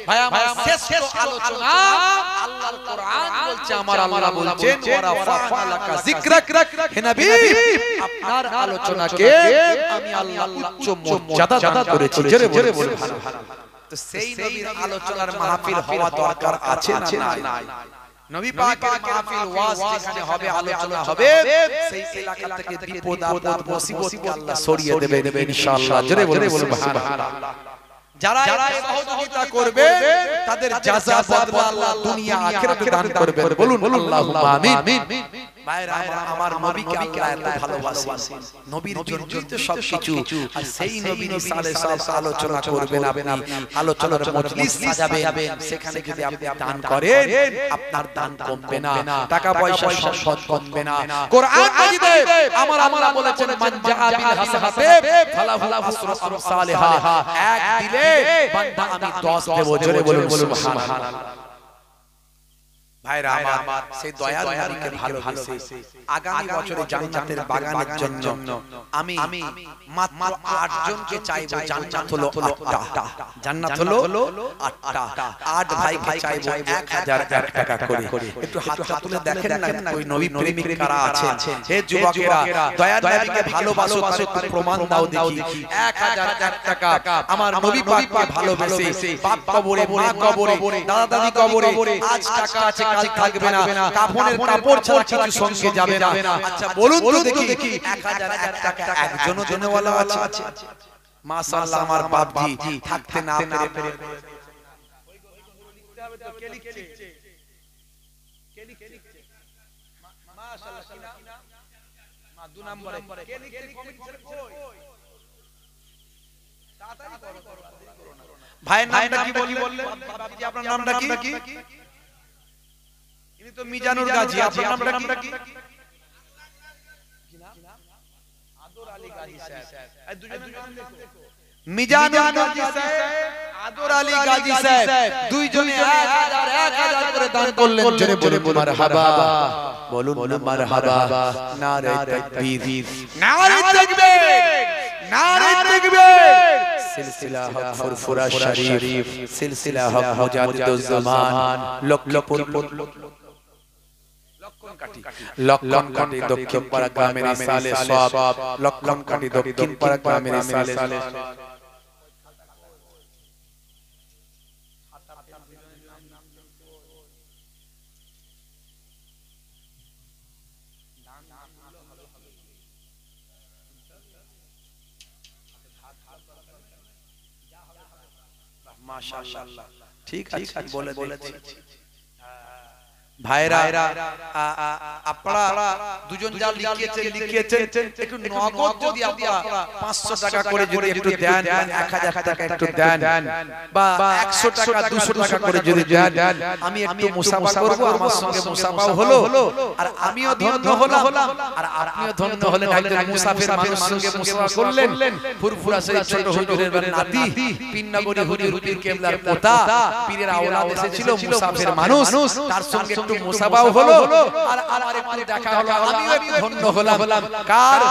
ভাই আমার শ্রেষ্ঠ আলোচনা আল্লাহর কোরআন বলছে, আমার আল্লাহ বলছেন ওয়া রাফা'না লাকা যিকরাক, হে নবী আপনার আলোচনাকে আমি আল্লাহ উচ্চ মর্যাদা দান করেছি। জোরে জোরে বলুন সুবহানাল্লাহ। তো সেই নবীর আলোচনার মাহফিল হওয়া দরকার আছে না নাই? নবী পাকের মাহফিল ওয়াজ যেখানে হবে, আলোচনা হবে, সেই এলাকা থেকে বিপদ আপদ মুসিবত আল্লাহ সরিয়ে দেবে ইনশাআল্লাহ। জোরে বলুন সুবহানাল্লাহ। যারা সহযোগিতা করবে তাদের জাযা বদলা আল্লাহ দুনিয়া আখিরাতে দান করবেন। বলুন আল্লাহুম্মা আমিন। ভাইরা আমার নবীকে আল্লাহ এত ভালোবাসেন, নবীর জন্যই তো সবকিছু। আর সেই নবীর সালেহ আলোচনা করবেন আপনি, আলোচনার মজলিস সাজাবেন, সেখানে যদি আপনি দান করেন আপনার দান কমবে না, টাকা পয়সা সম্পদ কমবে না। কোরআন মাজিদে আমার আল্লাহ বলেছেন মান জাআ বিল হাসানাতি ফালাহু আশরু আমসালিহা, এক দিলে বান্দা আমি 10 দেব। জোরে বলুন সুবহানাল্লাহ। ভাইরা আমার সেই দয়াল নবীকে ভালোবেসে আগামী বছরে জান্নাতের বাগানের জন্য আমি মাত্র 8 জনকে চাইবো। জান্নাত হলো 8টা, জান্নাত হলো 8টা। 8 ভাইকে চাইবো 1001 টাকা করে। একটু হাতটা তুলে দেখেন না ওই নবী প্রেমিক কারা আছেন। হে যুবকেরা, দয়াল নবীকে ভালোবাসো, তার একটু প্রমাণ দাও দেখি। 1001 টাকা আমার নবী পাককে ভালোবেসে বাপ কবরে, মা কবরে, দাদা দাদি কবরে আজ টাকা আছে কাল থাকবে না, কাফনের কাপড় ছাড়া কিছু সঙ্গে যাবে না। আচ্ছা বলুন তো দেখি 1001 টাকা একজনও দেনেওয়ালা আছে? মাশাআল্লাহ, আমার বাপজি থাকতে না পেরে কে লিখছে মাশাআল্লাহ, কি নাম? মা 2 নম্বরে কে লিখছে কমেন্ট করে কই? তাড়াতাড়ি করো। ভাইয়ের নামটা কি বললেন? বাপজি আপনার নামটা কি? ইনি তো মিজানুর গাজী। আপনার নামটা কি? আদর আলী গাজী সাহেব। এই দুজনের নাম দেখো, মিজানুর গাজী সাহেব, আদর আলী গাজী সাহেব। দুইজনে 1000 করে দান করলেন। জোরে বলুন মারহাবা, বলুন মারহাবা। নারে তাকবীর, নারে তাকবীর, নারে তাকবীর। সিলসিলা হক ফুরফুরা শরীফ, সিলসিলা হক মুজাদ্দিদুজ জামান, লক্ষণ কাটি দক্ষিণ পাড়া গ্রামের ইসালে সব, লক্ষণ কাটি দক্ষিণ পাড়া গ্রামের ইসালে মাশাআল্লাহ। ঠিক আছে, বলেছি ভাইরা, আপনারা দুজন যা লিখিয়েছেন একটু নগদ যদি আপনারা 500 টাকা করে যদি একটু দেন, 1000 টাকা একটু দেন, বা 100 টাকা 200 টাকা করে যদি দেন, আমি একটু মুসাফা করব, আমার সঙ্গে মুসাফাও হলো, আর আমিও ধন্য হলাম, আর আপনিও ধন্য হলেন। একজন মুসাফির মানুষের সঙ্গে মুসাফা করলেন। ফুরফুরা শরীফ ছোট হুজুরের নাতি, পিননগরী হুজুর পীর কেবলার পোতা, পীরের আওলাদ এসেছিল, মুসাফির মানুষ, তার সঙ্গে একটু মুসাফাও হলো, আর আমার একটু দেখা হলো, আমিও একটু ধন্য হলাম। কার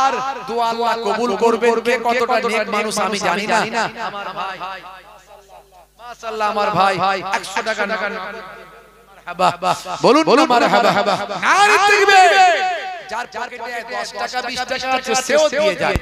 দোয়া আল্লাহ কবুল করবেন, কে কতটা নেক মানুষ আমি জানি না। আমার ভাই মাশাআল্লাহ, আমার ভাই 100 টাকা মারহাবা, বলুন মারহাবা। নারে তাকবীর। যার পকেটে 10 টাকা 20 টাকা আছে সেও দিয়ে যায়।